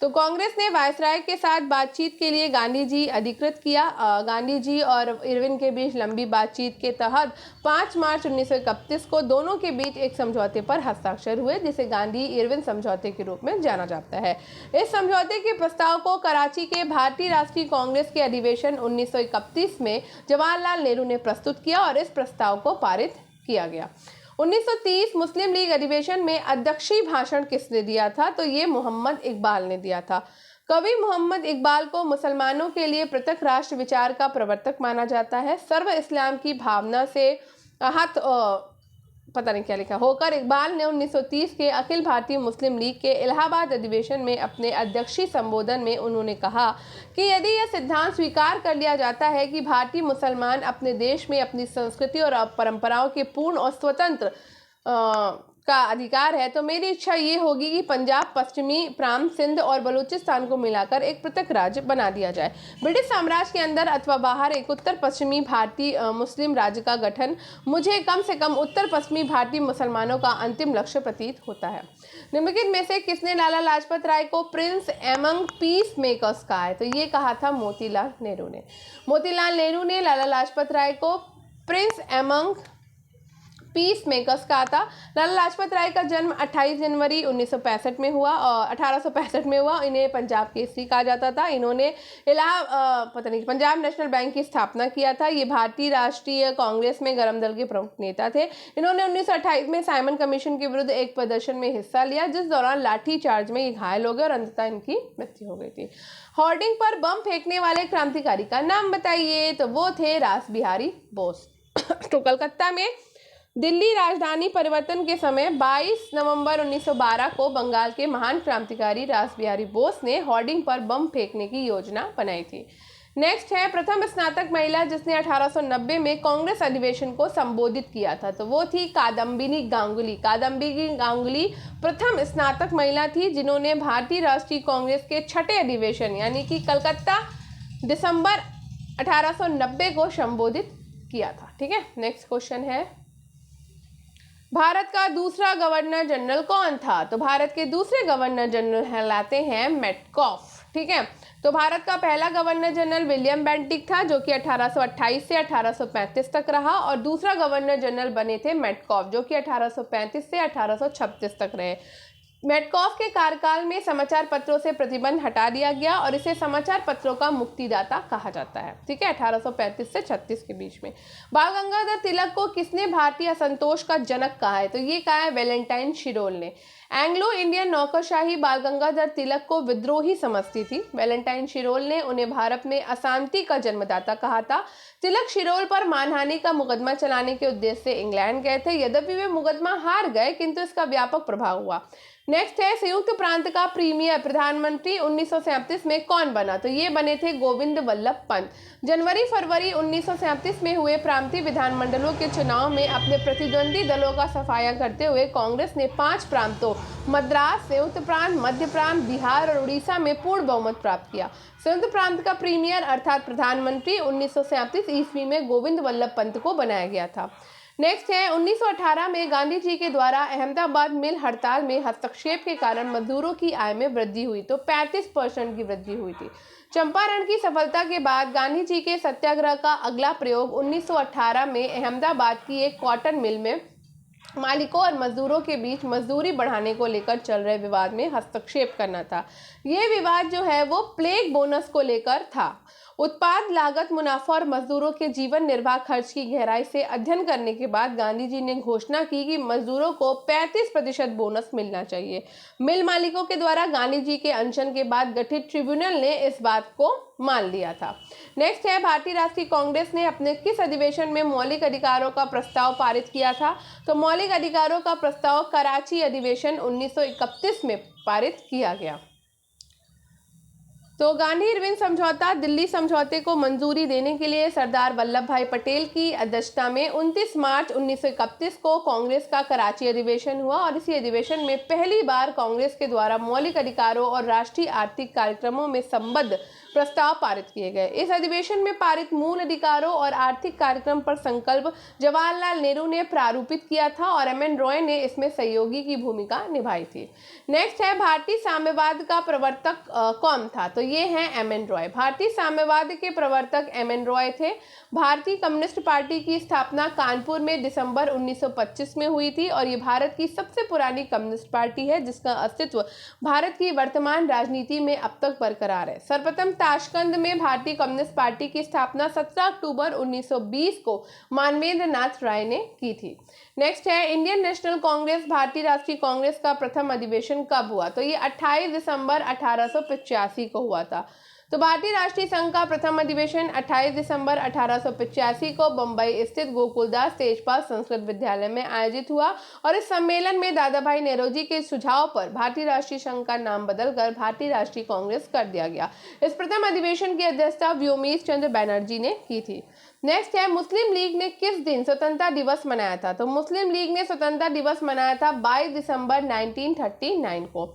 तो कांग्रेस ने वायसराय के साथ बातचीत के लिए गांधी जी अधिकृत किया। गांधी जी और इरविन के बीच लंबी बातचीत के तहत 5 मार्च 1931 को दोनों के बीच एक समझौते पर हस्ताक्षर हुए जिसे गांधी इरविन समझौते के रूप में जाना जाता है। इस समझौते के प्रस्ताव को कराची के भारतीय राष्ट्रीय कांग्रेस के अधिवेशन 1931 में जवाहरलाल नेहरू ने प्रस्तुत किया और इस प्रस्ताव को पारित किया गया। 1930 मुस्लिम लीग अधिवेशन में अध्यक्षीय भाषण किसने दिया था? तो ये मोहम्मद इकबाल ने दिया था। कवि मोहम्मद इकबाल को मुसलमानों के लिए पृथक राष्ट्र विचार का प्रवर्तक माना जाता है। सर्व इस्लाम की भावना से पता नहीं क्या लिखा होकर इकबाल ने 1930 के अखिल भारतीय मुस्लिम लीग के इलाहाबाद अधिवेशन में अपने अध्यक्षीय संबोधन में उन्होंने कहा कि यदि यह सिद्धांत स्वीकार कर लिया जाता है कि भारतीय मुसलमान अपने देश में अपनी संस्कृति और परंपराओं के पूर्ण और स्वतंत्र का अधिकार है तो मेरी इच्छा ये होगी कि पंजाब, पश्चिमी प्रांत, सिंध और बलूचिस्तान को मिलाकर एक पृथक राज्य बना दिया जाए। ब्रिटिश साम्राज्य के अंदर अथवा बाहर एक उत्तर पश्चिमी भारतीय मुस्लिम राज्य का गठन मुझे कम से कम उत्तर पश्चिमी भारतीय मुसलमानों का अंतिम लक्ष्य प्रतीत होता है। निम्नलिखित में से किसने लाला लाजपत राय को प्रिंस एमंग पीस मेकर्स कहा है? तो ये कहा था मोतीलाल नेहरू ने। मोतीलाल नेहरू ने लाला लाजपत राय को प्रिंस एमंग पीस मेकर्स कहा था। लाला लाजपत राय का जन्म 28 जनवरी 1965 में हुआ और 1865 में हुआ। इन्हें पंजाब केसरी कहा जाता था। इन्होंने पंजाब नेशनल बैंक की स्थापना किया था। ये भारतीय राष्ट्रीय कांग्रेस में गरम दल के प्रमुख नेता थे। इन्होंने 1928 में साइमन कमीशन के विरुद्ध एक प्रदर्शन में हिस्सा लिया जिस दौरान लाठी चार्ज में ये घायल हो गए और अंततः इनकी मृत्यु हो गई थी। होर्डिंग पर बम फेंकने वाले क्रांतिकारी का नाम बताइए? तो वो थे रास बिहारी बोस। तो कलकत्ता में दिल्ली राजधानी परिवर्तन के समय 22 नवंबर 1912 को बंगाल के महान क्रांतिकारी रास बिहारी बोस ने होर्डिंग पर बम फेंकने की योजना बनाई थी। नेक्स्ट है प्रथम स्नातक महिला जिसने 1890 में कांग्रेस अधिवेशन को संबोधित किया था। तो वो थी कादम्बिनी गांगुली। कादम्बिनी गांगुली प्रथम स्नातक महिला थी जिन्होंने भारतीय राष्ट्रीय कांग्रेस के 6ठे अधिवेशन यानी कि कलकत्ता दिसंबर 1890 को संबोधित किया था। ठीक है, नेक्स्ट क्वेश्चन है भारत का दूसरा गवर्नर जनरल कौन था? तो भारत के दूसरे गवर्नर जनरल कहलाते हैं मेटकॉफ। ठीक है, तो भारत का पहला गवर्नर जनरल विलियम बेंटिक था जो कि 1828 से 1835 तक रहा और दूसरा गवर्नर जनरल बने थे मेटकॉफ जो कि 1835 से 1836 तक रहे। मेटकॉफ के कार्यकाल में समाचार पत्रों से प्रतिबंध हटा दिया गया और इसे समाचार पत्रों का मुक्तिदाता कहा जाता है। ठीक है, 1835 से 36 के बीच में। बाल गंगाधर तिलक को किसने भारतीय असंतोष का जनक कहा है? तो ये कहा है वैलेंटाइन शिरोल ने। एंग्लो इंडियन नौकरशाही बाल गंगाधर तिलक को विद्रोही समझती थी। वैलेंटाइन शिरोल ने उन्हें भारत में अशांति का जन्मदाता कहा था। तिलक शिरोल पर मानहानि का मुकदमा चलाने के उद्देश्य से इंग्लैंड गए थे। यद्यपि वे मुकदमा हार गए किंतु इसका व्यापक प्रभाव हुआ। नेक्स्ट है संयुक्त प्रांत का प्रीमियर प्रधानमंत्री 1937 में कौन बना? तो ये बने थे गोविंद वल्लभ पंत। जनवरी फरवरी 1937 में हुए प्रांतीय विधानमंडलों के चुनाव में अपने प्रतिद्वंदी दलों का सफाया करते हुए कांग्रेस ने 5 प्रांतों मद्रास, संयुक्त प्रांत, मध्य प्रांत, बिहार और उड़ीसा में पूर्ण बहुमत प्राप्त किया। संयुक्त प्रांत का प्रीमियर अर्थात प्रधानमंत्री 1937 ईस्वी में गोविंद वल्लभ पंत को बनाया गया था। नेक्स्ट है 1918 में गांधी जी के द्वारा अहमदाबाद मिल हड़ताल में हस्तक्षेप के कारण मजदूरों की आय में वृद्धि हुई, तो 35% की वृद्धि हुई थी। चंपारण की सफलता के बाद गांधी जी के सत्याग्रह का अगला प्रयोग 1918 में अहमदाबाद की एक कॉटन मिल में मालिकों और मजदूरों के बीच मजदूरी बढ़ाने को लेकर चल रहे विवाद में हस्तक्षेप करना था। यह विवाद जो है वो प्लेग बोनस को लेकर था। उत्पाद लागत, मुनाफा और मजदूरों के जीवन निर्वाह खर्च की गहराई से अध्ययन करने के बाद गांधी जी ने घोषणा की कि मजदूरों को 35% बोनस मिलना चाहिए। मिल मालिकों के द्वारा गांधी जी के अनशन के बाद गठित ट्रिब्यूनल ने इस बात को मान लिया था। नेक्स्ट है भारतीय राष्ट्रीय कांग्रेस ने अपने किस अधिवेशन में मौलिक अधिकारों का प्रस्ताव पारित किया था? तो मौलिक अधिकारों का प्रस्ताव कराची अधिवेशन 1931 में पारित किया गया। तो गांधी इरविन समझौता, दिल्ली समझौते को मंजूरी देने के लिए सरदार वल्लभ भाई पटेल की अध्यक्षता में 29 मार्च 1931 को कांग्रेस का कराची अधिवेशन हुआ और इसी अधिवेशन में पहली बार कांग्रेस के द्वारा मौलिक अधिकारों और राष्ट्रीय आर्थिक कार्यक्रमों में संबद्ध प्रस्ताव पारित किए गए। इस अधिवेशन में पारित मूल अधिकारों और आर्थिक कार्यक्रम पर संकल्प जवाहरलाल नेहरू ने प्रारूपित किया था और एम.एन. रॉय ने इसमें सहयोगी की भूमिका निभाई थी। नेक्स्ट है भारतीय साम्यवाद का प्रवर्तक कौन था? तो ये है एम.एन. रॉय। भारतीय साम्यवाद के प्रवर्तक एम.एन. रॉय थे। भारतीय कम्युनिस्ट पार्टी की स्थापना कानपुर में दिसंबर 1925 में हुई थी और ये भारत की सबसे पुरानी कम्युनिस्ट पार्टी है जिसका अस्तित्व भारत की वर्तमान राजनीति में अब तक बरकरार है। सर्वप्रथम ताशकंद में भारतीय कम्युनिस्ट पार्टी की स्थापना 17 अक्टूबर 1920 को मानवेंद्र नाथ राय ने की थी। नेक्स्ट है इंडियन नेशनल कांग्रेस, भारतीय राष्ट्रीय कांग्रेस का प्रथम अधिवेशन कब हुआ? तो ये 28 दिसंबर 1885 को हुआ था। तो भारतीय राष्ट्रीय संघ का प्रथम अधिवेशन 28 दिसंबर 1885 को बंबई स्थित गोकुलदास तेजपाल संस्कृत विद्यालय में आयोजित हुआ और इस सम्मेलन में दादा भाई नेरोजी के सुझाव पर भारतीय राष्ट्रीय संघ का नाम बदलकर भारतीय राष्ट्रीय कांग्रेस कर दिया गया। इस प्रथम अधिवेशन की अध्यक्षता व्योमेश चंद्र बैनर्जी ने की थी। नेक्स्ट है मुस्लिम लीग ने किस दिन स्वतंत्रता दिवस मनाया था? तो मुस्लिम लीग ने स्वतंत्रता दिवस मनाया था 22 दिसंबर 1939 को।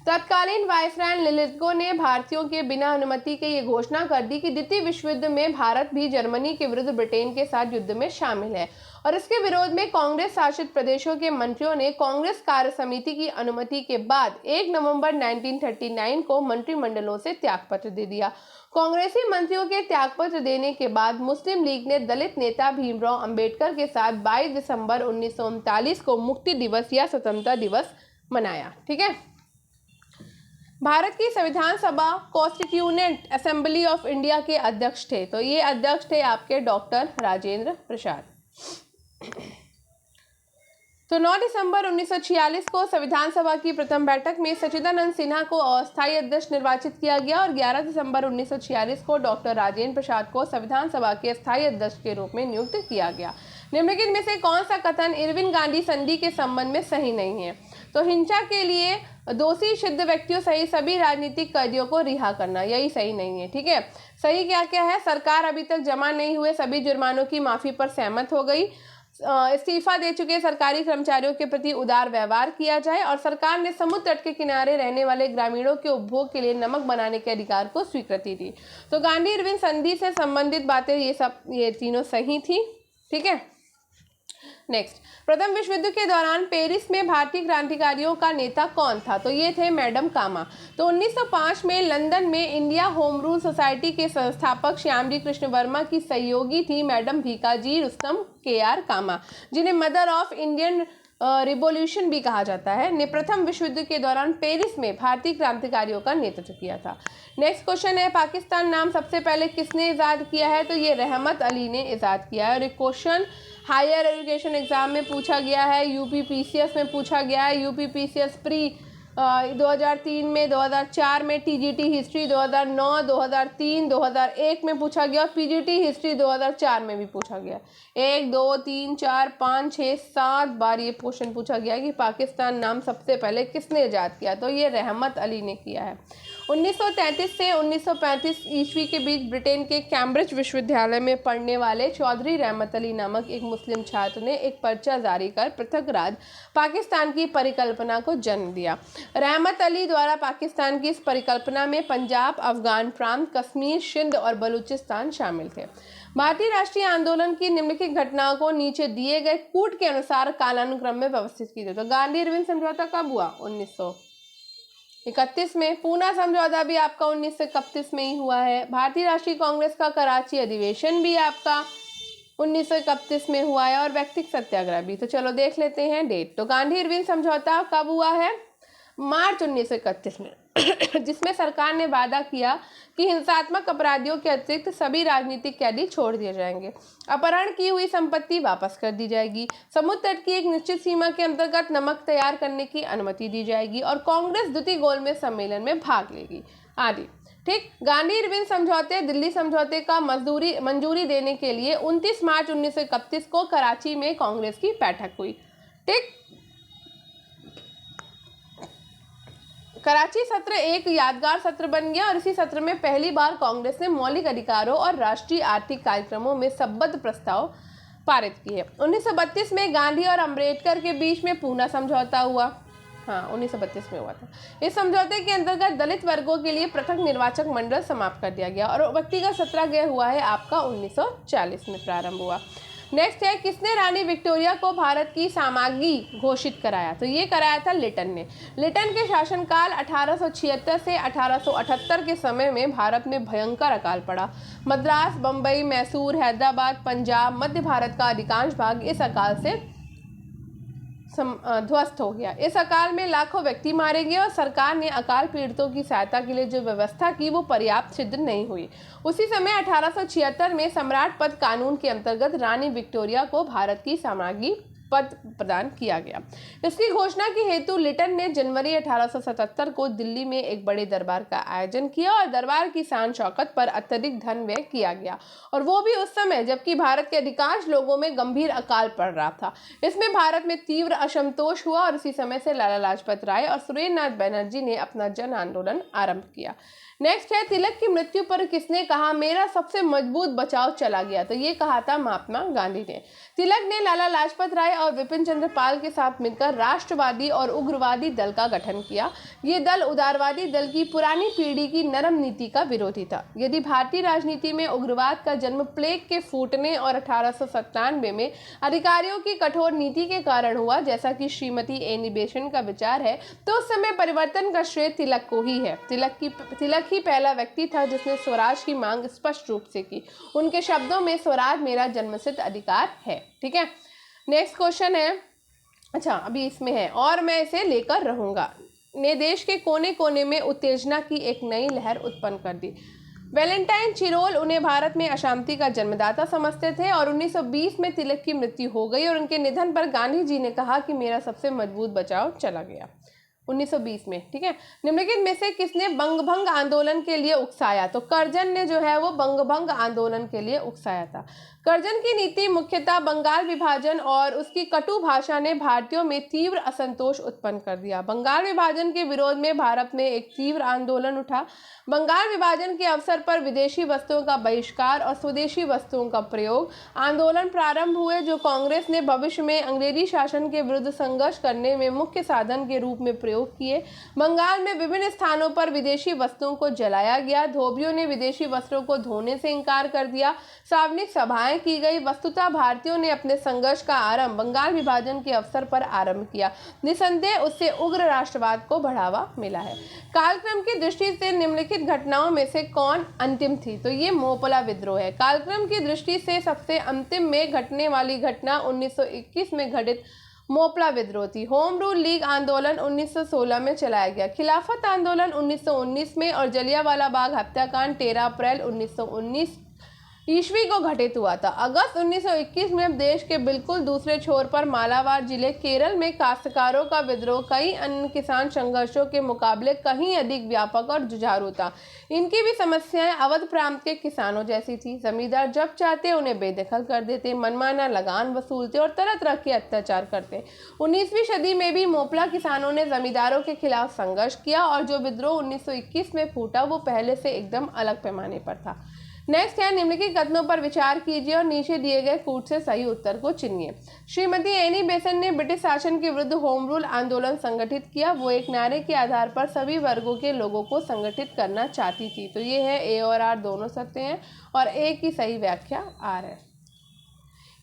तत्कालीन वायसराय लिलिथगो ने भारतीयों के बिना अनुमति के ये घोषणा कर दी कि द्वितीय विश्व युद्ध में भारत भी जर्मनी के विरुद्ध ब्रिटेन के साथ युद्ध में शामिल है और इसके विरोध में कांग्रेस शासित प्रदेशों के मंत्रियों ने कांग्रेस कार्य समिति की अनुमति के बाद 1 नवंबर 1939 को मंत्रिमंडलों से त्यागपत्र दे दिया। कांग्रेसी मंत्रियों के त्यागपत्र देने के बाद मुस्लिम लीग ने दलित नेता भीमराव अंबेडकर के साथ 22 दिसंबर 1939 को मुक्ति दिवस या स्वतंत्रता दिवस मनाया। ठीक है। भारत की संविधान सभा कॉन्स्टिट्यूएंट असेंबली ऑफ इंडिया के अध्यक्ष थे। तो ये अध्यक्ष थे आपके डॉक्टर राजेंद्र प्रसाद। तो 9 दिसंबर 1946 को संविधान सभा की प्रथम बैठक में सच्चिदानंद सिन्हा को अस्थायी अध्यक्ष निर्वाचित किया गया और 11 दिसंबर 1946 को डॉक्टर राजेंद्र प्रसाद को संविधान सभा के अस्थायी अध्यक्ष के रूप में नियुक्त किया गया। निम्नलिखित में से कौन सा कथन इरविन गांधी संधि के संबंध में सही नहीं है? तो हिंसा के लिए दोषी सिद्ध व्यक्तियों सहित सभी राजनीतिक कैदियों को रिहा करना, यही सही नहीं है। ठीक है। सही क्या क्या है? सरकार अभी तक जमा नहीं हुए सभी जुर्मानों की माफी पर सहमत हो गई, इस्तीफा दे चुके सरकारी कर्मचारियों के प्रति उदार व्यवहार किया जाए और सरकार ने समुद्र तट के किनारे रहने वाले ग्रामीणों के उपभोग के लिए नमक बनाने के अधिकार को स्वीकृति दी। तो गांधी इरविन संधि से संबंधित बातें ये तीनों सही थी। ठीक है। नेक्स्ट, प्रथम विश्व युद्ध के दौरान पेरिस में भारतीय क्रांतिकारियों का नेता कौन था? तो ये थे मैडम कामा। तो 1905 में लंदन में इंडिया होम रूल सोसाइटी के संस्थापक श्यामजी कृष्ण वर्मा की सहयोगी थी मैडम भीकाजी रुस्तम के.आर. कामा, जिन्हें मदर ऑफ इंडियन रिवॉल्यूशन भी कहा जाता है, ने प्रथम विश्व युद्ध के दौरान पेरिस में भारतीय क्रांतिकारियों का नेतृत्व किया था। नेक्स्ट क्वेश्चन है, पाकिस्तान नाम सबसे पहले किसने इजाद किया है? तो ये रहमत अली ने इजाद किया है और एक क्वेश्चन हायर एजुकेशन एग्जाम में पूछा गया है, यूपी पीसीएस में पूछा गया है। यूपी पीसीएस प्री 2003 में, 2004 में, टीजीटी हिस्ट्री 2009, 2003, 2001 में पूछा गया और पीजीटी हिस्ट्री 2004 में भी पूछा गया। 1 2 3 4 5 6 7 बार ये क्वेश्चन पूछा गया कि पाकिस्तान नाम सबसे पहले किसने इजाद किया? तो ये रहमत अली ने किया है। 1933 से 1935 ईस्वी के बीच ब्रिटेन के कैम्ब्रिज विश्वविद्यालय में पढ़ने वाले चौधरी रहमत अली नामक एक मुस्लिम छात्र ने एक पर्चा जारी कर पृथक राज्य पाकिस्तान की परिकल्पना को जन्म दिया। रहमत अली द्वारा पाकिस्तान की इस परिकल्पना में पंजाब, अफगान प्रांत, कश्मीर, सिंध और बलूचिस्तान शामिल थे। भारतीय राष्ट्रीय आंदोलन की निम्नलिखित घटनाओं को नीचे दिए गए कूट के अनुसार कालानुक्रम में व्यवस्थित कीजिए। तो गांधी इरविन समझौता कब हुआ? 1931 में। पूना समझौता भी आपका 1931 में ही हुआ है। भारतीय राष्ट्रीय कांग्रेस का कराची अधिवेशन भी आपका 1931 में हुआ है, और व्यक्तिगत सत्याग्रह भी। तो चलो देख लेते हैं डेट। तो गांधी इरविन समझौता कब हुआ है? मार्च 1931 में, जिसमें सरकार ने वादा किया कि हिंसात्मक अपराधियों के अतिरिक्त सभी राजनीतिक कैदी छोड़ दिए जाएंगे, अपहरण की हुई संपत्ति वापस कर दी जाएगी, समुद्र तट की एक निश्चित सीमा के अंतर्गत नमक तैयार करने की अनुमति दी जाएगी और कांग्रेस द्वितीय गोलमेज सम्मेलन में भाग लेगी आदि। ठीक। गांधी इरविन समझौते दिल्ली समझौते का मंजूरी देने के लिए 29 मार्च 1931 को कराची में कांग्रेस की बैठक हुई। ठीक। कराची सत्र एक यादगार सत्र बन गया और इसी सत्र में पहली बार कांग्रेस ने मौलिक अधिकारों और राष्ट्रीय आर्थिक कार्यक्रमों में संबद्ध प्रस्ताव पारित किए। 1932 में गांधी और अंबेडकर के बीच में पूना समझौता हुआ। हाँ, 1932 में हुआ था। इस समझौते के अंतर्गत दलित वर्गों के लिए पृथक निर्वाचक मंडल समाप्त कर दिया गया और व्यक्तिगत सत्याग्रह हुआ है आपका 1940 में प्रारंभ हुआ। नेक्स्ट है, किसने रानी विक्टोरिया को भारत की साम्राज्ञी घोषित कराया? तो ये कराया था लिटन ने। लिटन के शासनकाल 1876 से 1878 के समय में भारत में भयंकर अकाल पड़ा। मद्रास, बम्बई, मैसूर, हैदराबाद, पंजाब, मध्य भारत का अधिकांश भाग इस अकाल से ध्वस्त हो गया। इस अकाल में लाखों व्यक्ति मारे गए और सरकार ने अकाल पीड़ितों की सहायता के लिए जो व्यवस्था की वो पर्याप्त सिद्ध नहीं हुई। उसी समय 1876 में सम्राट पद कानून के अंतर्गत रानी विक्टोरिया को भारत की साम्राज्ञी पद प्रदान किया गया। इसकी घोषणा के हेतु लिटन ने जनवरी 1877 को दिल्ली में एक बड़े दरबार का आयोजन किया और दरबार की शान शौकत पर अत्यधिक धन व्यय किया गया, और वो भी उस समय जबकि भारत के अधिकांश लोगों में गंभीर अकाल पड़ रहा था। इसमें भारत में तीव्र असंतोष हुआ और इसी समय से लाला लाजपत राय और सुरेंद्रनाथ बनर्जी ने अपना जन आंदोलन आरंभ किया। नेक्स्ट है, तिलक की मृत्यु पर किसने कहा मेरा सबसे मजबूत बचाव चला गया? तो ये कहा था महात्मा गांधी ने। तिलक ने लाला लाजपत राय और विपिन चंद्र पाल के साथ मिलकर राष्ट्रवादी और उग्रवादी दल का गठन किया। ये दल उदारवादी दल की पुरानी पीढ़ी की नरम नीति का विरोधी था। यदि भारतीय राजनीति में उग्रवाद का जन्म प्लेग के फूटने और 1897 में अधिकारियों की कठोर नीति के कारण हुआ, जैसा कि श्रीमती एनी बेसेंट का विचार है, तो उस समय परिवर्तन का श्रेय तिलक को ही है। तिलक ही पहला व्यक्ति था जिसने स्वराज की मांग स्पष्ट रूप से की। उनके शब्दों में स्वराज मेरा जन्मसिद्ध अधिकार है। ठीक है। नेक्स्ट क्वेश्चन है, अच्छा अभी इसमें है, और मैं इसे लेकर रहूंगा ने देश के कोने कोने में उत्तेजना की एक नई लहर उत्पन्न कर दी। वैलेंटाइन चिरोल उन्हें भारत में अशांति का जन्मदाता समझते थे और 1920 में तिलक की मृत्यु हो गई और उनके निधन पर गांधी जी ने कहा कि मेरा सबसे मजबूत बचाव चला गया 1920 में। ठीक है। निम्नलिखित में से किसने बंगभंग आंदोलन के लिए उकसाया? तो कर्जन ने जो है वो बंगभंग आंदोलन के लिए उकसाया था। कर्जन की नीति मुख्यतः बंगाल विभाजन और उसकी कटु भाषा ने भारतीयों में तीव्र असंतोष उत्पन्न कर दिया। बंगाल विभाजन के विरोध में भारत में एक तीव्र आंदोलन उठा। बंगाल विभाजन के अवसर पर विदेशी वस्तुओं का बहिष्कार और स्वदेशी वस्तुओं का प्रयोग आंदोलन प्रारंभ हुए, जो कांग्रेस ने भविष्य में अंग्रेजी शासन के विरुद्ध संघर्ष करने में मुख्य साधन के रूप में प्रयोग किए। बंगाल में विभिन्न स्थानों पर विदेशी वस्तुओं को जलाया गया। धोबियों ने विदेशी वस्त्रों को धोने से इनकार कर दिया। सार्वजनिक सभाएं की गई। वस्तुतः भारतीयों ने अपने संघर्ष का आरंभ बंगाल विभाजन के अवसर पर आरंभ किया। निसंदेह उससे उग्र राष्ट्रवाद को बढ़ावा मिला है। कालक्रम की दृष्टि से निम्नलिखित घटनाओं में से कौन अंतिम थी? तो ये मोपला विद्रोह है। कालक्रम की दृष्टि से सबसे अंतिम में घटने वाली घटना 1921 में घटित मोपला विद्रोह थी। होम रूल लीग आंदोलन 1916 में चलाया गया। खिलाफत आंदोलन 1919 में और जलियांवाला बाग हत्याकांड 13 अप्रैल 1919 ईस्वी को घटित हुआ था। अगस्त 1921 में अब देश के बिल्कुल दूसरे छोर पर मालाबार जिले केरल में काश्तकारों का विद्रोह कई अन्य किसान संघर्षों के मुकाबले कहीं अधिक व्यापक और जुझारू था। इनकी भी समस्याएं अवध प्रांत के किसानों जैसी थी। जमींदार जब चाहते उन्हें बेदखल कर देते, मनमाना लगान वसूलते और तरह तरह के अत्याचार करते। 19वीं सदी में भी मोपला किसानों ने जमींदारों के खिलाफ संघर्ष किया और जो विद्रोह 1921 में फूटा वो पहले से एकदम अलग पैमाने पर था। नेक्स्ट है, निम्नलिखित कथनों पर विचार कीजिए और नीचे दिए गए कूट से सही उत्तर को चुनिए। श्रीमती एनी बेसेंट ने ब्रिटिश शासन के विरुद्ध होम रूल आंदोलन संगठित किया। वो एक नारे के आधार पर सभी वर्गों के लोगों को संगठित करना चाहती थी। तो ये है ए और आर दोनों सत्य हैं और ए की सही व्याख्या आर है।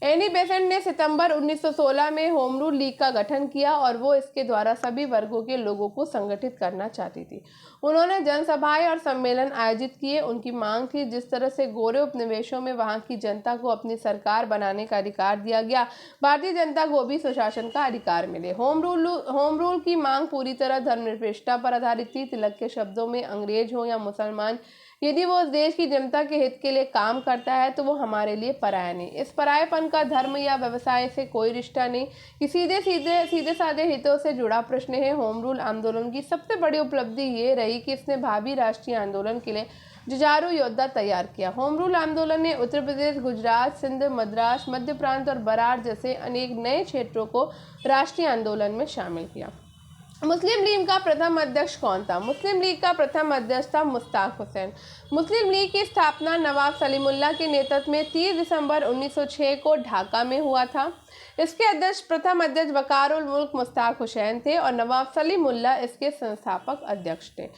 एनी बेसेंट ने सितंबर 1916 में होम रूल लीग का गठन किया और वो इसके द्वारा सभी वर्गों के लोगों को संगठित करना चाहती थी। उन्होंने जनसभाएं और सम्मेलन आयोजित किए। उनकी मांग थी जिस तरह से गोरे उपनिवेशों में वहां की जनता को अपनी सरकार बनाने का अधिकार दिया गया, भारतीय जनता को भी स्वशासन का अधिकार मिले। होम रूल की मांग पूरी तरह धर्मनिरपेक्षता पर आधारित थी। तिलक के शब्दों में अंग्रेज हो या मुसलमान, यदि वो उस देश की जनता के हित के लिए काम करता है तो वो हमारे लिए पराया नहीं। इस परायेपन का धर्म या व्यवसाय से कोई रिश्ता नहीं, कि सीधे साधे हितों से जुड़ा प्रश्न है। होम रूल आंदोलन की सबसे बड़ी उपलब्धि ये रही कि इसने भावी राष्ट्रीय आंदोलन के लिए जुझारू योद्धा तैयार किया। होम रूल आंदोलन ने उत्तर प्रदेश, गुजरात, सिंध, मद्रास, मध्य प्रांत और बरार जैसे अनेक नए क्षेत्रों को राष्ट्रीय आंदोलन में शामिल किया। मुस्लिम लीग का प्रथम अध्यक्ष कौन था? मुस्लिम लीग का प्रथम अध्यक्ष था मुश्ताक हुसैन। मुस्लिम लीग की स्थापना नवाब सलीमुल्लाह के नेतृत्व में 30 दिसंबर 1906 को ढाका में हुआ था। इसके प्रथम अध्यक्ष वकार उल मुल्क मुश्ताक हुसैन थे और नवाब सलीमुल्लाह इसके संस्थापक अध्यक्ष थे।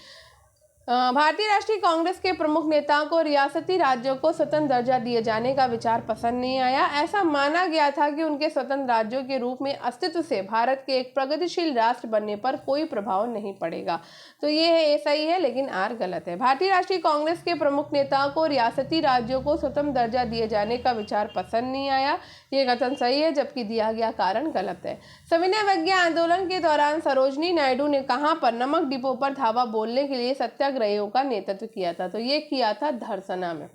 भारतीय राष्ट्रीय कांग्रेस के प्रमुख नेताओं को रियासती राज्यों को स्वतंत्र दर्जा दिए जाने का विचार पसंद नहीं आया। ऐसा माना गया था कि उनके स्वतंत्र राज्यों के रूप में अस्तित्व से भारत के एक प्रगतिशील राष्ट्र बनने पर कोई प्रभाव नहीं पड़ेगा। तो ये है ए सही है, लेकिन आर गलत है। भारतीय राष्ट्रीय कांग्रेस के प्रमुख नेताओं को रियासती राज्यों को स्वतंत्र दर्जा दिए जाने का विचार पसंद नहीं आया। ये कथन सही है, जबकि दिया गया कारण गलत है। सविनय अवज्ञा आंदोलन के दौरान सरोजनी नायडू ने कहां पर नमक डिपो पर धावा बोलने के लिए सत्याग्रहियों का नेतृत्व किया था? तो ये किया था धरसना में।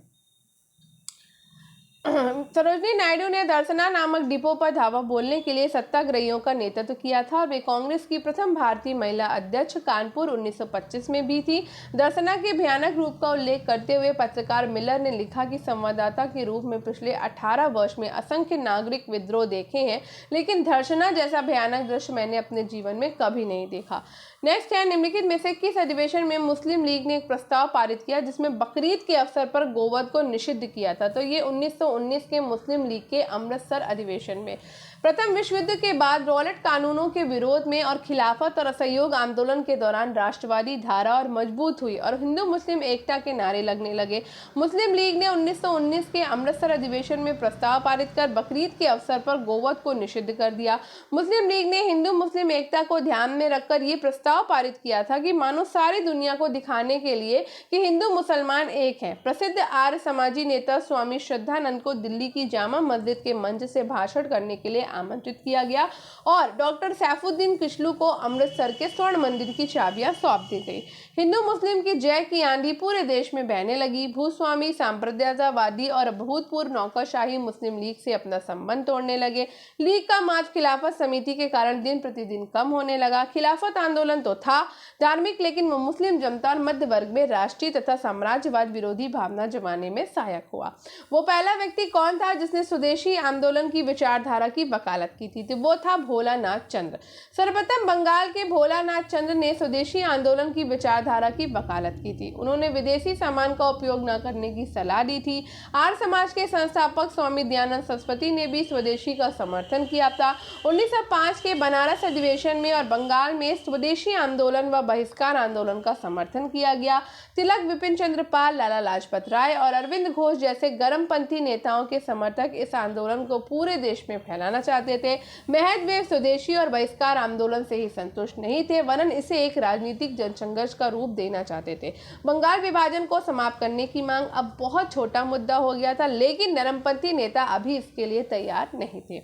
सरोजनी नायडू ने दर्शना नामक डिपो पर धावा बोलने के लिए सत्याग्रहियों का नेतृत्व किया था। वे कांग्रेस की प्रथम भारतीय महिला अध्यक्ष कानपुर 1925 में भी थी। दर्शना के भयानक रूप का उल्लेख करते हुए पत्रकार मिलर ने लिखा कि संवाददाता के रूप में पिछले 18 वर्ष में असंख्य नागरिक विद्रोह देखे हैं, लेकिन दर्शना जैसा भयानक दृश्य मैंने अपने जीवन में कभी नहीं देखा। नेक्स्ट है, निम्नलिखित में से किस अधिवेशन में मुस्लिम लीग ने एक प्रस्ताव पारित किया जिसमें बकरीद के अवसर पर गोवध को निषिद्ध किया था? तो ये 1919 के मुस्लिम लीग के अमृतसर अधिवेशन में। प्रथम विश्व युद्ध के बाद रॉलेट कानूनों के विरोध में और खिलाफत और असहयोग आंदोलन के दौरान राष्ट्रवादी धारा और मजबूत हुई और हिंदू मुस्लिम एकता के नारे लगने लगे। मुस्लिम लीग ने 1919 के अमृतसर अधिवेशन में प्रस्ताव पारित कर बकरीद के अवसर पर गोवध को निषिद्ध कर दिया। मुस्लिम लीग ने हिंदू मुस्लिम एकता को ध्यान में रखकर ये प्रस्ताव पारित किया था कि मानो सारी दुनिया को दिखाने के लिए कि हिंदू मुसलमान एक हैं। प्रसिद्ध आर्य समाजी नेता स्वामी श्रद्धानंद को दिल्ली की जामा मस्जिद के मंच से भाषण करने के लिए आमंत्रित किया गया और डॉक्टर सैफुद्दीन किशलू को अमृतसर के स्वर्ण मंदिर की चाबियां सौंप दी गई। हिंदू मुस्लिम की जय की आंधी पूरे देश में बहने लगी। भूस्वामी, सांप्रदायवादी और भूतपूर्व नौकरशाही मुस्लिम लीग से अपना संबंध तोड़ने लगे। लीग का मार्च खिलाफत समिति के कारण दिन प्रतिदिन कम होने लगा। खिलाफत आंदोलन तो था धार्मिक, लेकिन वो मुस्लिम जनता और मध्य वर्ग में राष्ट्रीय तथा साम्राज्यवाद विरोधी भावना जमाने में सहायक हुआ। वो पहला व्यक्ति कौन था जिसने स्वदेशी आंदोलन की विचारधारा की वकालत की थी? तो वो था भोलानाथ चंद्र। सर्वप्रथम बंगाल के भोलानाथ चंद्र ने स्वदेशी आंदोलन की विचारधारा की वकालत की थी। उन्होंने विदेशी सामान का उपयोग न करने की सलाह दी थी। आर्य समाज के संस्थापक स्वामी दयानंद सरस्वती ने भी स्वदेशी का समर्थन किया था। 1905 के बनारस अधिवेशन में और बंगाल में स्वदेशी आंदोलन व बहिष्कार आंदोलन का समर्थन किया गया। तिलक, विपिन चंद्र पाल, लाला लाजपत राय और अरविंद घोष जैसे गर्मपंथी नेताओं के समर्थक इस आंदोलन को पूरे देश में फैलाना चाहते थे। महज वे स्वदेशी और बहिष्कार आंदोलन से ही संतुष्ट नहीं थे, वरन इसे एक राजनीतिक जनसंघर्ष का रूप देना चाहते थे। बंगाल विभाजन को समाप्त करने की मांग अब बहुत छोटा मुद्दा हो गया था, लेकिन नरमपंथी नेता अभी इसके लिए तैयार नहीं थे।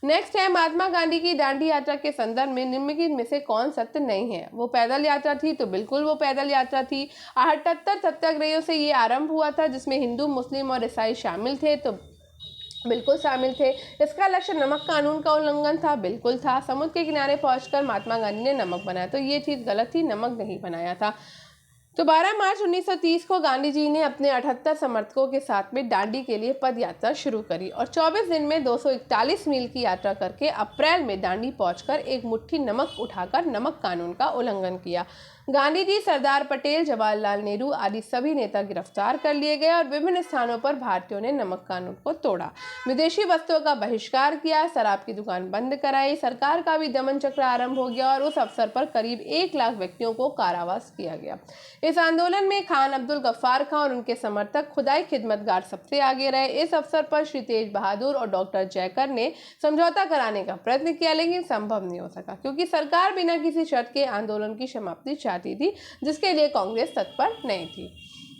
नेक्स्ट है महात्मा गांधी की दांडी यात्रा के संदर्भ में निम्नलिखित में से कौन सत्य नहीं है। वो पैदल यात्रा थी, तो बिल्कुल वो पैदल यात्रा थी। 78 सत्याग्रहियों से ये आरंभ हुआ था, जिसमें हिंदू, मुस्लिम और ईसाई शामिल थे, तो बिल्कुल शामिल थे। इसका लक्ष्य नमक कानून का उल्लंघन था, बिल्कुल था। समुद्र के किनारे पहुंचकर महात्मा गांधी ने नमक बनाया, तो ये चीज गलत थी, नमक नहीं बनाया था। तो 12 मार्च 1930 को गांधी जी ने अपने 78 समर्थकों के साथ में दांडी के लिए पद यात्रा शुरू करी और 24 दिन में 241 मील की यात्रा करके अप्रैल में दांडी पहुंचकर एक मुट्ठी नमक उठाकर नमक कानून का उल्लंघन किया। गांधी जी, सरदार पटेल, जवाहरलाल नेहरू आदि सभी नेता गिरफ्तार कर लिए गए और विभिन्न स्थानों पर भारतीयों ने नमक कानून को तोड़ा, विदेशी वस्तुओं का बहिष्कार किया, शराब की दुकान बंद कराई, सरकार का भी दमन चक्र आरंभ हो गया और उस अवसर पर करीब 1 लाख व्यक्तियों को कारावास किया गया। इस आंदोलन में खान अब्दुल गफ्फार खां और उनके समर्थक खुदाई खिदमतगार सबसे आगे रहे। इस अवसर पर श्री तेज बहादुर और डॉक्टर जयकर ने समझौता कराने का प्रयत्न किया, लेकिन संभव नहीं हो सका, क्योंकि सरकार बिना किसी शर्त के आंदोलन की समाप्ति चाहती थी, जिसके लिए कांग्रेस तत्पर नहीं थी।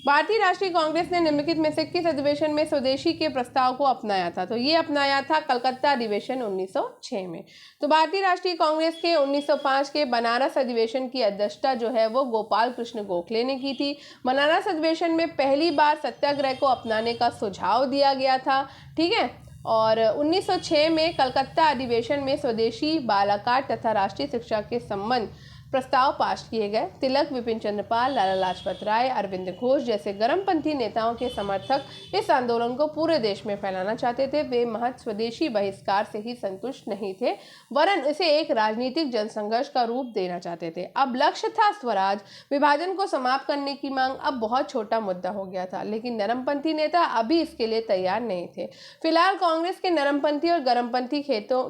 भारतीय राष्ट्रीय कांग्रेस ने निम्नलिखित में से किस अधिवेशन में स्वदेशी के प्रस्ताव को अपनाया था। तो ये अपनाया था कलकत्ता अधिवेशन 1906 में। तो भारतीय राष्ट्रीय कांग्रेस के 1905 के बनारस अधिवेशन की अध्यक्षता जो है वो गोपाल कृष्ण गोखले ने की थी। बनारस अधिवेशन में पहली बार सत्याग्रह को अपनाने का सुझाव दिया गया था, ठीक है। और 1906 में कलकत्ता अधिवेशन में स्वदेशी, बालाकाट तथा राष्ट्रीय शिक्षा के संबंध प्रस्ताव पास किए गए। तिलक, विपिन चंद्र पाल, लाला लाजपत राय, अरविंद घोष जैसे गर्मपंथी नेताओं के समर्थक इस आंदोलन को पूरे देश में फैलाना चाहते थे। वे महज स्वदेशी बहिष्कार से ही संतुष्ट नहीं थे, वरन इसे एक राजनीतिक जनसंघर्ष का रूप देना चाहते थे। अब लक्ष्य था स्वराज। विभाजन को समाप्त करने की मांग अब बहुत छोटा मुद्दा हो गया था, लेकिन नरमपंथी नेता अभी इसके लिए तैयार नहीं थे। फिलहाल कांग्रेस के नरमपंथी और गर्मपंथी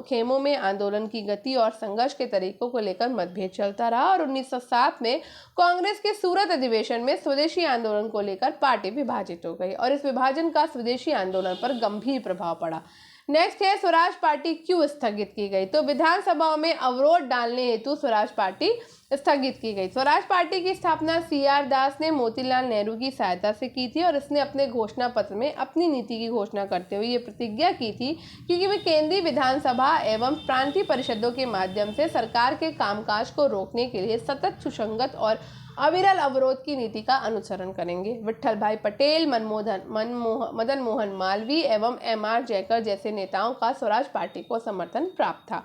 खेमों में आंदोलन की गति और संघर्ष के तरीकों को लेकर मतभेद चलता रहा और 1907 में कांग्रेस के सूरत अधिवेशन में स्वदेशी आंदोलन को लेकर पार्टी विभाजित हो गई और इस विभाजन का स्वदेशी आंदोलन पर गंभीर प्रभाव पड़ा। नेक्स्ट है स्वराज पार्टी क्यों स्थगित की गई। तो विधानसभाओं में अवरोध डालने हेतु स्वराज पार्टी स्थगित की गई। स्वराज पार्टी की स्थापना CR दास ने मोतीलाल नेहरू की सहायता से की थी और इसने अपने घोषणा पत्र में अपनी नीति की घोषणा करते हुए ये प्रतिज्ञा की थी कि वे केंद्रीय विधानसभा एवं प्रांतीय परिषदों के माध्यम से सरकार के कामकाज को रोकने के लिए सतत, सुसंगत और अविरल अवरोध की नीति का अनुसरण करेंगे। विट्ठल भाई पटेल, मदन मोहन मालवीय एवं MR जयकर जैसे नेताओं का स्वराज पार्टी को समर्थन प्राप्त था।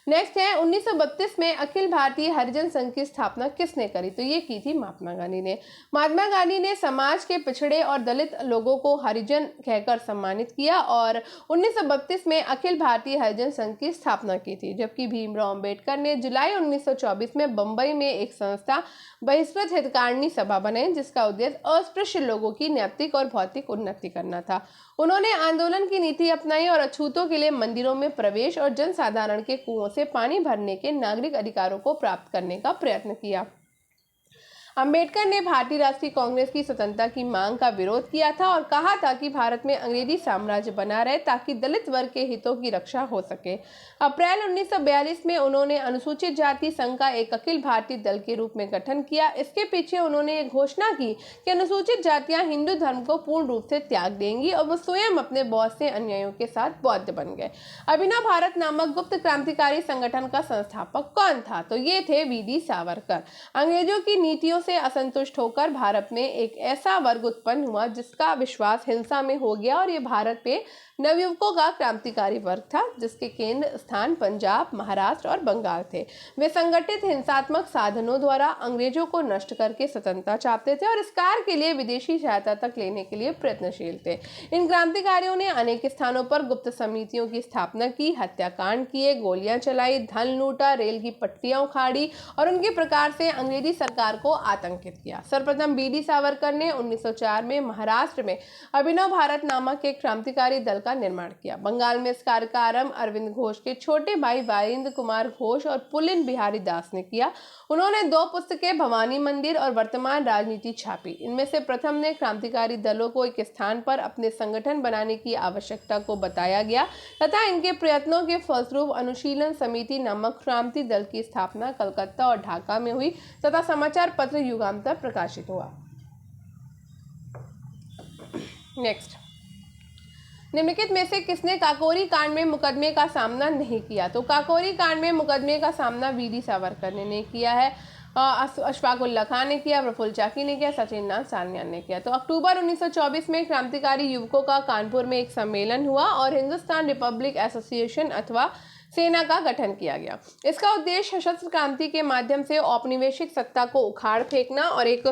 नेक्स्ट है 1932 में अखिल भारतीय हरिजन संघ की स्थापना किसने करी। तो ये की थी महात्मा गांधी ने। महात्मा गांधी ने समाज के पिछड़े और दलित लोगों को हरिजन कहकर सम्मानित किया और 1932 में अखिल भारतीय हरिजन संघ की स्थापना की थी, जबकि भीमराव अंबेडकर ने जुलाई 1924 में बंबई में एक संस्था बहिष्कृत हितकारिणी सभा बनाई, जिसका उद्देश्य अस्पृश्य लोगों की नैतिक और भौतिक उन्नति करना था। उन्होंने आंदोलन की नीति अपनाई और अछूतों के लिए मंदिरों में प्रवेश और जनसाधारण के कुओं से पानी भरने के नागरिक अधिकारों को प्राप्त करने का प्रयत्न किया। अंबेडकर ने भारतीय राष्ट्रीय कांग्रेस की स्वतंत्रता की मांग का विरोध किया था और कहा था कि भारत में अंग्रेजी साम्राज्य बना रहे ताकि दलित वर्ग के हितों की रक्षा हो सके। अप्रैल 1942 में उन्होंने अनुसूचित जाति संघ का एक अखिल भारतीय दल के रूप में गठन किया। इसके पीछे उन्होंने एक घोषणा की कि अनुसूचित जातियां हिंदू धर्म को पूर्ण रूप से त्याग देंगी और वो स्वयं अपने बहुत से अनुयायियों के साथ बौद्ध बन गए। अभिनव भारत नामक गुप्त क्रांतिकारी संगठन का संस्थापक कौन था। तो ये थे VD सावरकर। अंग्रेजों की नीतियों से असंतुष्ट होकर भारत में एक ऐसा वर्ग उत्पन्न हुआ जिसका विश्वास हिंसा में हो गया और ये भारत पे नवयुवकों का क्रांतिकारी वर्ग था, जिसके केंद्र स्थान पंजाब, महाराष्ट्र और बंगाल थे। वे संगठित हिंसात्मक साधनों द्वारा अंग्रेजों को नष्ट करके स्वतंत्रता चाहते थे और इस कार्य के लिए विदेशी सहायता तक लेने के लिए प्रयत्नशील थे। इन क्रांतिकारियों ने अनेक स्थानों पर गुप्त समितियों की स्थापना की, हत्याकांड किए, गोलियां चलाई, धन लूटा, रेल की पटरियां उखाड़ी और उनके प्रकार से अंग्रेजी सरकार को आतंकित किया। सर्वप्रथम बी.डी. सावरकर ने 1904 में महाराष्ट्र में अभिनव भारत नामक एक क्रांतिकारी दल का निर्माण किया। बंगाल में इस कार्य का आरंभ अरविंद घोष के छोटे भाई वीरेंद्र कुमार घोष और पुलिन बिहारी दास ने किया। उन्होंने 2 पुस्तकें भवानी मंदिर और वर्तमान राजनीति छापी। इनमें से प्रथम ने क्रांतिकारी दलों को एक स्थान पर अपने संगठन बनाने की आवश्यकता को बताया गया तथा इनके प्रयत्नों के फलस्वरूप अनुशीलन समिति नामक क्रांति दल की स्थापना कलकत्ता और ढाका में हुई तथा समाचार पत्र युगांतर प्रकाशित हुआ। नेक्स्ट, निम्नलिखित में से किसने काकोरी कांड में मुकदमे का सामना नहीं किया? तो काकोरी कांड में मुकदमे का सामना वी.डी. सावरकर ने नहीं किया है, अशफाक उल्ला खान ने किया, प्रफुल्ल चाकी ने किया, सचिन नाथ सान्याल ने किया। तो अक्टूबर 1924 में क्रांतिकारी युवकों का कानपुर में एक सम्मेलन हुआ और हिंदुस्तान रिपब्लिक एसोसिएशन अथवा सेना का गठन किया गया। इसका उद्देश्य सशस्त्र क्रांति के माध्यम से औपनिवेशिक सत्ता को उखाड़ फेंकना और एक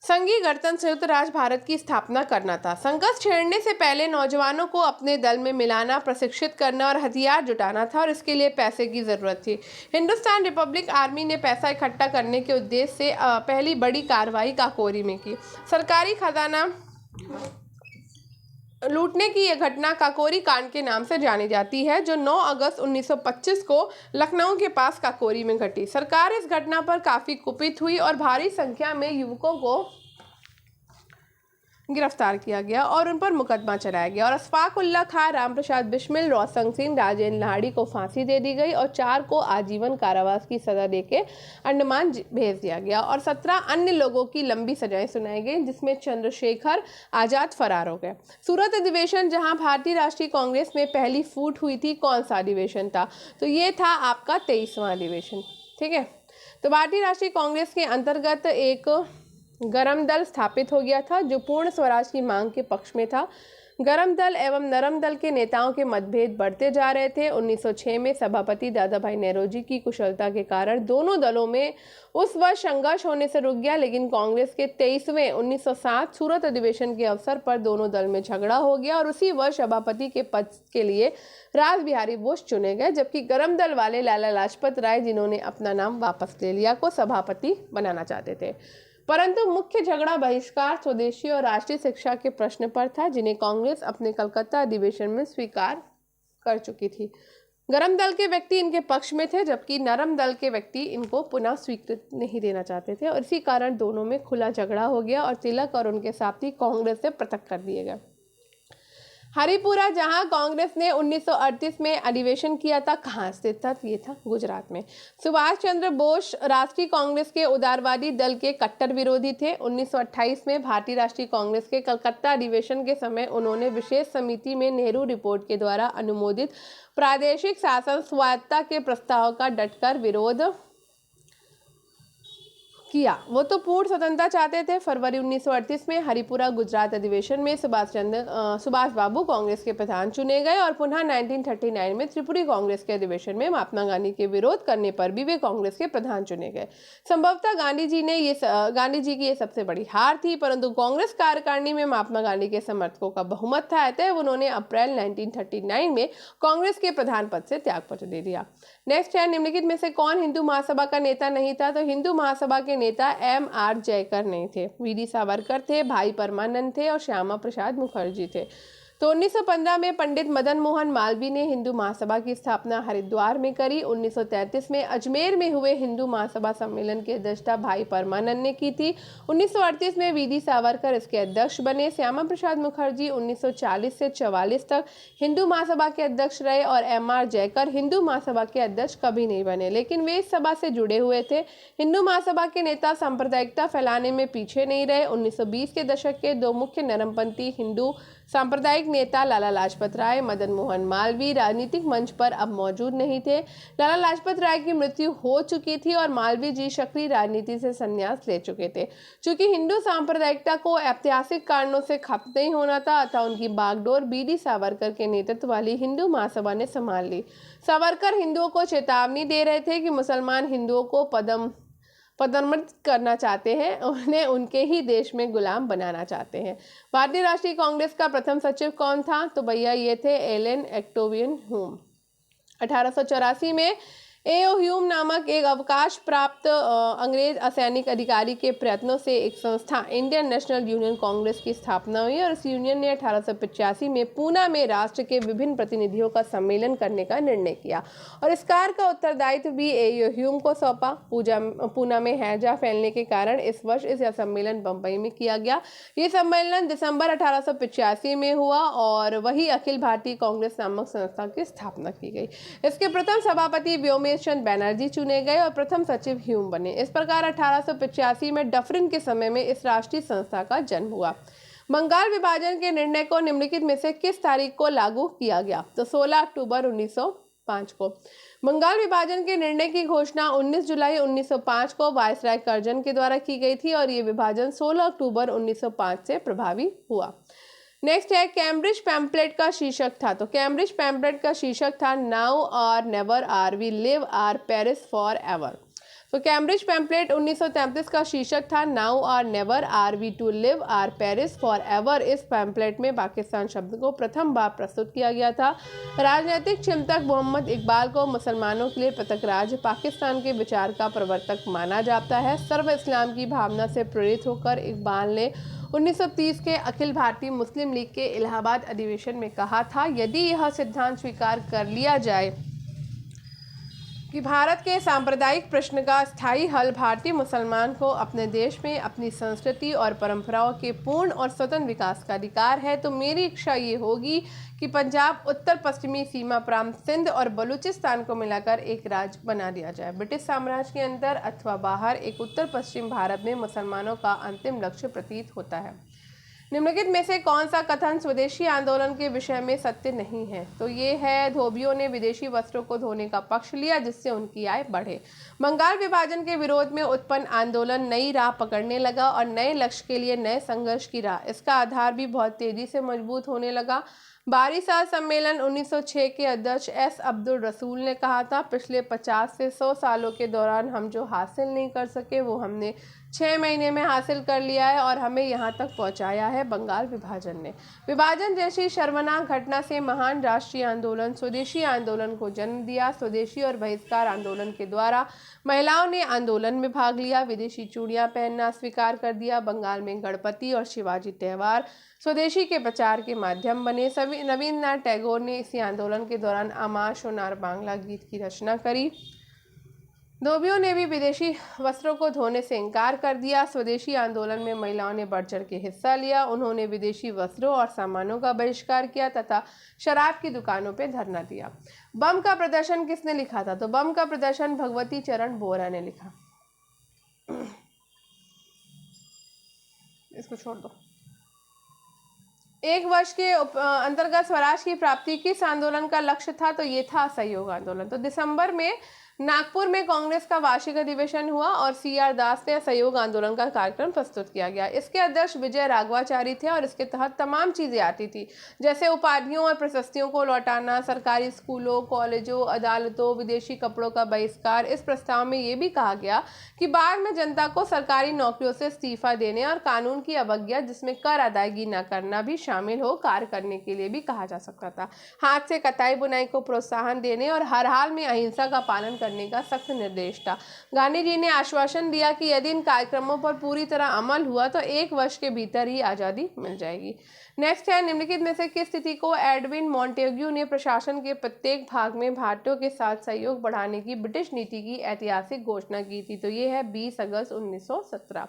संघीय गणतंत्र संयुक्त राष्ट्र भारत की स्थापना करना था। संघर्ष छेड़ने से पहले नौजवानों को अपने दल में मिलाना, प्रशिक्षित करना और हथियार जुटाना था और इसके लिए पैसे की जरूरत थी। हिंदुस्तान रिपब्लिक आर्मी ने पैसा इकट्ठा करने के उद्देश्य से पहली बड़ी कार्रवाई काकोरी में की। सरकारी खजाना लूटने की यह घटना काकोरी कांड के नाम से जानी जाती है, जो 9 अगस्त 1925 को लखनऊ के पास काकोरी में घटी। सरकार इस घटना पर काफी कुपित हुई और भारी संख्या में युवकों को गिरफ्तार किया गया और उन पर मुकदमा चलाया गया और अशफाक उल्ला खां, रामप्रसाद बिस्मिल, रोशन सिंह, राजेंद्र लाहिड़ी को फांसी दे दी गई और 4 को आजीवन कारावास की सजा देके अंडमान भेज दिया गया और 17 अन्य लोगों की लंबी सजाएं सुनाई गई, जिसमें चंद्रशेखर आजाद फरार हो गए। सूरत अधिवेशन, जहां भारतीय राष्ट्रीय कांग्रेस में पहली फूट हुई थी, कौन सा अधिवेशन था? तो ये था आपका 23वां अधिवेशन। ठीक है, तो भारतीय राष्ट्रीय कांग्रेस के अंतर्गत एक गरम दल स्थापित हो गया था जो पूर्ण स्वराज की मांग के पक्ष में था। गरम दल एवं नरम दल के नेताओं के मतभेद बढ़ते जा रहे थे। 1906 में सभापति दादा भाई नौरोजी की कुशलता के कारण दोनों दलों में उस वर्ष संघर्ष होने से रुक गया, लेकिन कांग्रेस के 23वें 1907 सूरत अधिवेशन के अवसर पर दोनों दल में झगड़ा हो गया और उसी वर्ष सभापति के पद के लिए रास बिहारी बोस चुने गए, जबकि गरम दल वाले लाला लाजपत राय, जिन्होंने अपना नाम वापस ले लिया, को सभापति बनाना चाहते थे। परंतु मुख्य झगड़ा बहिष्कार, स्वदेशी और राष्ट्रीय शिक्षा के प्रश्न पर था, जिन्हें कांग्रेस अपने कलकत्ता अधिवेशन में स्वीकार कर चुकी थी। गरम दल के व्यक्ति इनके पक्ष में थे, जबकि नरम दल के व्यक्ति इनको पुनः स्वीकृति नहीं देना चाहते थे और इसी कारण दोनों में खुला झगड़ा हो गया और तिलक और उनके साथी कांग्रेस से पृथक कर दिए गए। हरिपुरा, जहां कांग्रेस ने 1938 में अधिवेशन किया था, कहाँ स्थित था? ये था गुजरात में। सुभाष चंद्र बोस राष्ट्रीय कांग्रेस के उदारवादी दल के कट्टर विरोधी थे। 1928 में भारतीय राष्ट्रीय कांग्रेस के कलकत्ता अधिवेशन के समय उन्होंने विशेष समिति में नेहरू रिपोर्ट के द्वारा अनुमोदित प्रादेशिक शासन स्वायत्तता के प्रस्ताव का डटकर विरोध किया। वो तो पूर्ण स्वतंत्रता चाहते थे। फरवरी 1938 में हरिपुरा गुजरात अधिवेशन में सुभाष बाबू कांग्रेस के प्रधान चुने गए और पुनः 1939 में त्रिपुरी कांग्रेस के अधिवेशन में महात्मा गांधी के विरोध करने पर भी वे कांग्रेस के प्रधान चुने गए। संभवतः गांधी जी की ये सबसे बड़ी हार थी, परंतु कांग्रेस कार्यकारिणी में महात्मा गांधी के समर्थकों का बहुमत था, अतः उन्होंने अप्रैल 1939 में कांग्रेस के प्रधान पद से त्यागपत्र दे दिया। नेक्स्ट है, निम्नलिखित में से कौन हिंदू महासभा का नेता नहीं था? तो हिंदू महासभा के नेता M.R. जयकर नहीं थे। वी.डी. सावरकर थे, भाई परमानंद थे और श्यामा प्रसाद मुखर्जी थे। तो 1915 में पंडित मदन मोहन मालवीय ने हिंदू महासभा की स्थापना हरिद्वार में करी। 1933 में अजमेर में हुए हिंदू महासभा सम्मेलन की अध्यक्षता भाई परमानंद ने की थी। 1938 में वी.डी. सावरकर इसके अध्यक्ष बने। श्यामा प्रसाद मुखर्जी 1940 से 44 तक हिंदू महासभा के अध्यक्ष रहे और M.R. जयकर हिंदू महासभा के अध्यक्ष कभी नहीं बने, लेकिन वे इस सभा से जुड़े हुए थे। हिंदू महासभा के नेता सांप्रदायिकता फैलाने में पीछे नहीं रहे। 1920 के दशक के 2 मुख्य नरमपंथी हिंदू सांप्रदायिक नेता लाला लाजपत राय, मदन मोहन मालवीय राजनीतिक मंच पर अब मौजूद नहीं थे। लाला लाजपत राय की मृत्यु हो चुकी थी और मालवीय जी सक्रिय राजनीति से संन्यास ले चुके थे। चूंकि हिंदू सांप्रदायिकता को ऐतिहासिक कारणों से खत्म नहीं होना था, अतः उनकी बागडोर वी.डी. सावरकर के नेतृत्व वाली हिंदू महासभा ने संभाल ली। सावरकर हिंदुओं को चेतावनी दे रहे थे कि मुसलमान हिंदुओं को पदोन्नत करना चाहते हैं, उन्हें उनके ही देश में गुलाम बनाना चाहते हैं। भारतीय राष्ट्रीय कांग्रेस का प्रथम सचिव कौन था? तो भैया ये थे एलन ऑक्टेवियन ह्यूम। 1884 में एओ ह्यूम नामक एक अवकाश प्राप्त अंग्रेज असैनिक अधिकारी के प्रयत्नों से एक संस्था इंडियन नेशनल यूनियन कांग्रेस की स्थापना हुई और इस यूनियन ने 1885 में पूना में राष्ट्र के विभिन्न प्रतिनिधियों का सम्मेलन करने का निर्णय किया और इस कार्य का उत्तरदायित्व भी एओ ह्यूम को सौंपा। पूना में हैजा फैलने के कारण इस वर्ष इस सम्मेलन बम्बई में किया गया। ये सम्मेलन दिसंबर 1885 में हुआ और वही अखिल भारतीय कांग्रेस नामक संस्था की स्थापना की गई। इसके प्रथम सभापति व्योमेश चंद्र बैनर्जी चुने गए और प्रथम सचिव ह्यूम बने। इस प्रकार 1885 में डफरिन के समय में इस राष्ट्रीय संस्था का जन्म हुआ। बंगाल विभाजन के निर्णय को निम्नलिखित में से किस तारीख को लागू किया गया? तो 16 अक्टूबर 1905 को। बंगाल विभाजन के निर्णय की घोषणा 19 जुलाई 1905 को वायसराय कर्जन के द्वारा की गई थी और ये विभाजन 16 अक्टूबर 1905 से प्रभावी हुआ। नेक्स्ट है कैम्ब्रिज पैम्पलेट का शीर्षक था। तो कैम्ब्रिज पैम्पलेट का शीर्षक था now or never are we live or perish forever. तो कैम्ब्रिज पैम्पलेट 1933 का शीर्षक था now or never are we to live or perish forever. इस पैम्पलेट में पाकिस्तान शब्द को प्रथम बार प्रस्तुत किया गया था। राजनीतिक चिंतक मोहम्मद इकबाल को मुसलमानों के लिए पृथक राज्य पाकिस्तान के विचार का प्रवर्तक माना जाता है। सर्व इस्लाम की भावना से प्रेरित होकर इकबाल ने 1930 के अखिल भारतीय मुस्लिम लीग के इलाहाबाद अधिवेशन में कहा था, यदि यह सिद्धांत स्वीकार कर लिया जाए कि भारत के सांप्रदायिक प्रश्न का स्थायी हल भारतीय मुसलमान को अपने देश में अपनी संस्कृति और परंपराओं के पूर्ण और स्वतंत्र विकास का अधिकार है, तो मेरी इच्छा ये होगी कि पंजाब उत्तर पश्चिमी सीमा प्रांत सिंध और बलूचिस्तान को मिलाकर एक राज्य बना दिया जाए। ब्रिटिश साम्राज्य के अंदर अथवा बाहर एक उत्तर पश्चिम भारत में मुसलमानों का अंतिम लक्ष्य प्रतीत होता है। निम्नलिखित में से कौन सा कथन स्वदेशी आंदोलन के विषय में सत्य नहीं है? तो ये है, धोबियों ने विदेशी वस्त्रों को धोने का पक्ष लिया जिससे उनकी आय बढ़े। बंगाल विभाजन के विरोध में उत्पन्न आंदोलन नई राह पकड़ने लगा और नए लक्ष्य के लिए नए संघर्ष की राह, इसका आधार भी बहुत तेजी से मजबूत होने लगा। बारीसाल सम्मेलन 1906 के अध्यक्ष एस अब्दुल रसूल ने कहा था, पिछले 50 से 100 सालों के दौरान हम जो हासिल नहीं कर सके वो हमने 6 महीने में हासिल कर लिया है और हमें यहाँ तक पहुँचाया है बंगाल विभाजन ने। विभाजन जैसी शर्मनाक घटना से महान राष्ट्रीय आंदोलन स्वदेशी आंदोलन को जन्म दिया। स्वदेशी और बहिष्कार आंदोलन के द्वारा महिलाओं ने आंदोलन में भाग लिया, विदेशी चूड़ियाँ पहनना स्वीकार कर दिया। बंगाल में गणपति और शिवाजी त्योहार स्वदेशी के प्रचार के माध्यम बने। सभी रविन्द्रनाथ टैगोर ने इसी आंदोलन के दौरान आमा सोनार बांग्ला गीत की रचना करी। धोबियों ने भी विदेशी वस्त्रों को धोने से इनकार कर दिया। स्वदेशी आंदोलन में महिलाओं ने बढ़ चढ़ के हिस्सा लिया। उन्होंने विदेशी वस्त्रों और सामानों का बहिष्कार किया तथा शराब की दुकानों पर धरना दिया। बम का प्रदर्शन किसने लिखा था? तो बम का प्रदर्शन भगवती चरण बोरा ने लिखा। इसको छोड़ दो। एक वर्ष के अंतर्गत स्वराज की प्राप्ति किस आंदोलन का लक्ष्य था? तो ये था असहयोग आंदोलन। तो दिसंबर में नागपुर में कांग्रेस का वार्षिक अधिवेशन हुआ और सीआर दास ने असहयोग आंदोलन का कार्यक्रम प्रस्तुत किया गया। इसके अध्यक्ष विजय राघवाचारी थे और इसके तहत तमाम चीजें आती थी, जैसे उपाधियों और प्रशस्तियों को लौटाना, सरकारी स्कूलों, कॉलेजों, अदालतों, विदेशी कपड़ों का बहिष्कार। इस प्रस्ताव में ये भी कहा गया कि बाद में जनता को सरकारी नौकरियों से इस्तीफा देने और कानून की अवज्ञा जिसमें कर अदायगी न करना भी शामिल हो कार्य करने के लिए भी कहा जा सकता था। हाथ से कताई बुनाई को प्रोत्साहन देने और हर हाल में अहिंसा का पालन करने का सख्त निर्देश था। गांधी जी ने आश्वासन दिया कि यदि इन कार्यक्रमों पर पूरी तरह अमल हुआ तो 1 वर्ष के भीतर ही आज़ादी मिल जाएगी। नेक्स्ट है, निम्नलिखित में से किस स्थिति को एडविन मॉन्टेग्यू ने प्रशासन के प्रत्येक भाग में भारतीयों के साथ सहयोग बढ़ाने की ब्रिटिश नीति की ऐतिहासिक घोषणा की थी? तो ये है 20 अगस्त 1917।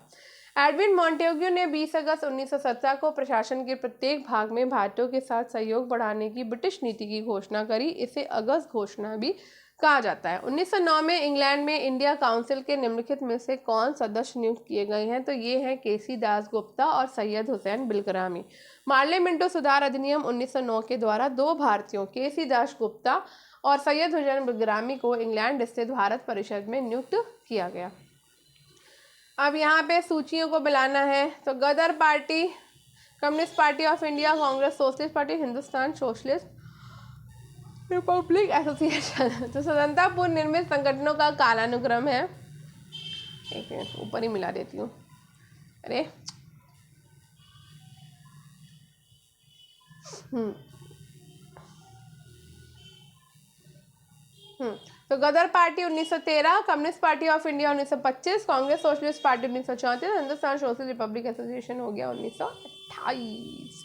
एडविन मॉन्टेग्यू ने 20 अगस्त 1917 को प्रशासन के प्रत्येक भाग में भारतीयों के साथ सहयोग बढ़ाने की ब्रिटिश नीति की घोषणा करी। इसे अगस्त घोषणा भी कहा जाता है। 1909 में इंग्लैंड में इंडिया काउंसिल के निम्नलिखित में से कौन सदस्य नियुक्त किए गए हैं? तो ये हैं केसी दास गुप्ता और सैयद हुसैन बिलग्रामी। पार्लियामेंटो सुधार अधिनियम 1909 के द्वारा 2 भारतीयों केसी दास गुप्ता और सैयद हुसैन बिलग्रामी को इंग्लैंड स्थित भारत परिषद में नियुक्त किया गया। अब यहाँ पे सूचियों को मिलाना है। तो Ghadar Party, Communist Party of India, Congress Socialist Party, Hindustan Socialist Republic Association. तो स्वतंत्रता पूर्व निर्मित संगठनों का कालानुक्रम है। एक मिनट ऊपर ही मिला देती हूँ। अरे तो Ghadar Party 1913, Communist Party of India 1925, Congress Socialist Party 1934, Hindustan Social Republic Association हो गया 1928।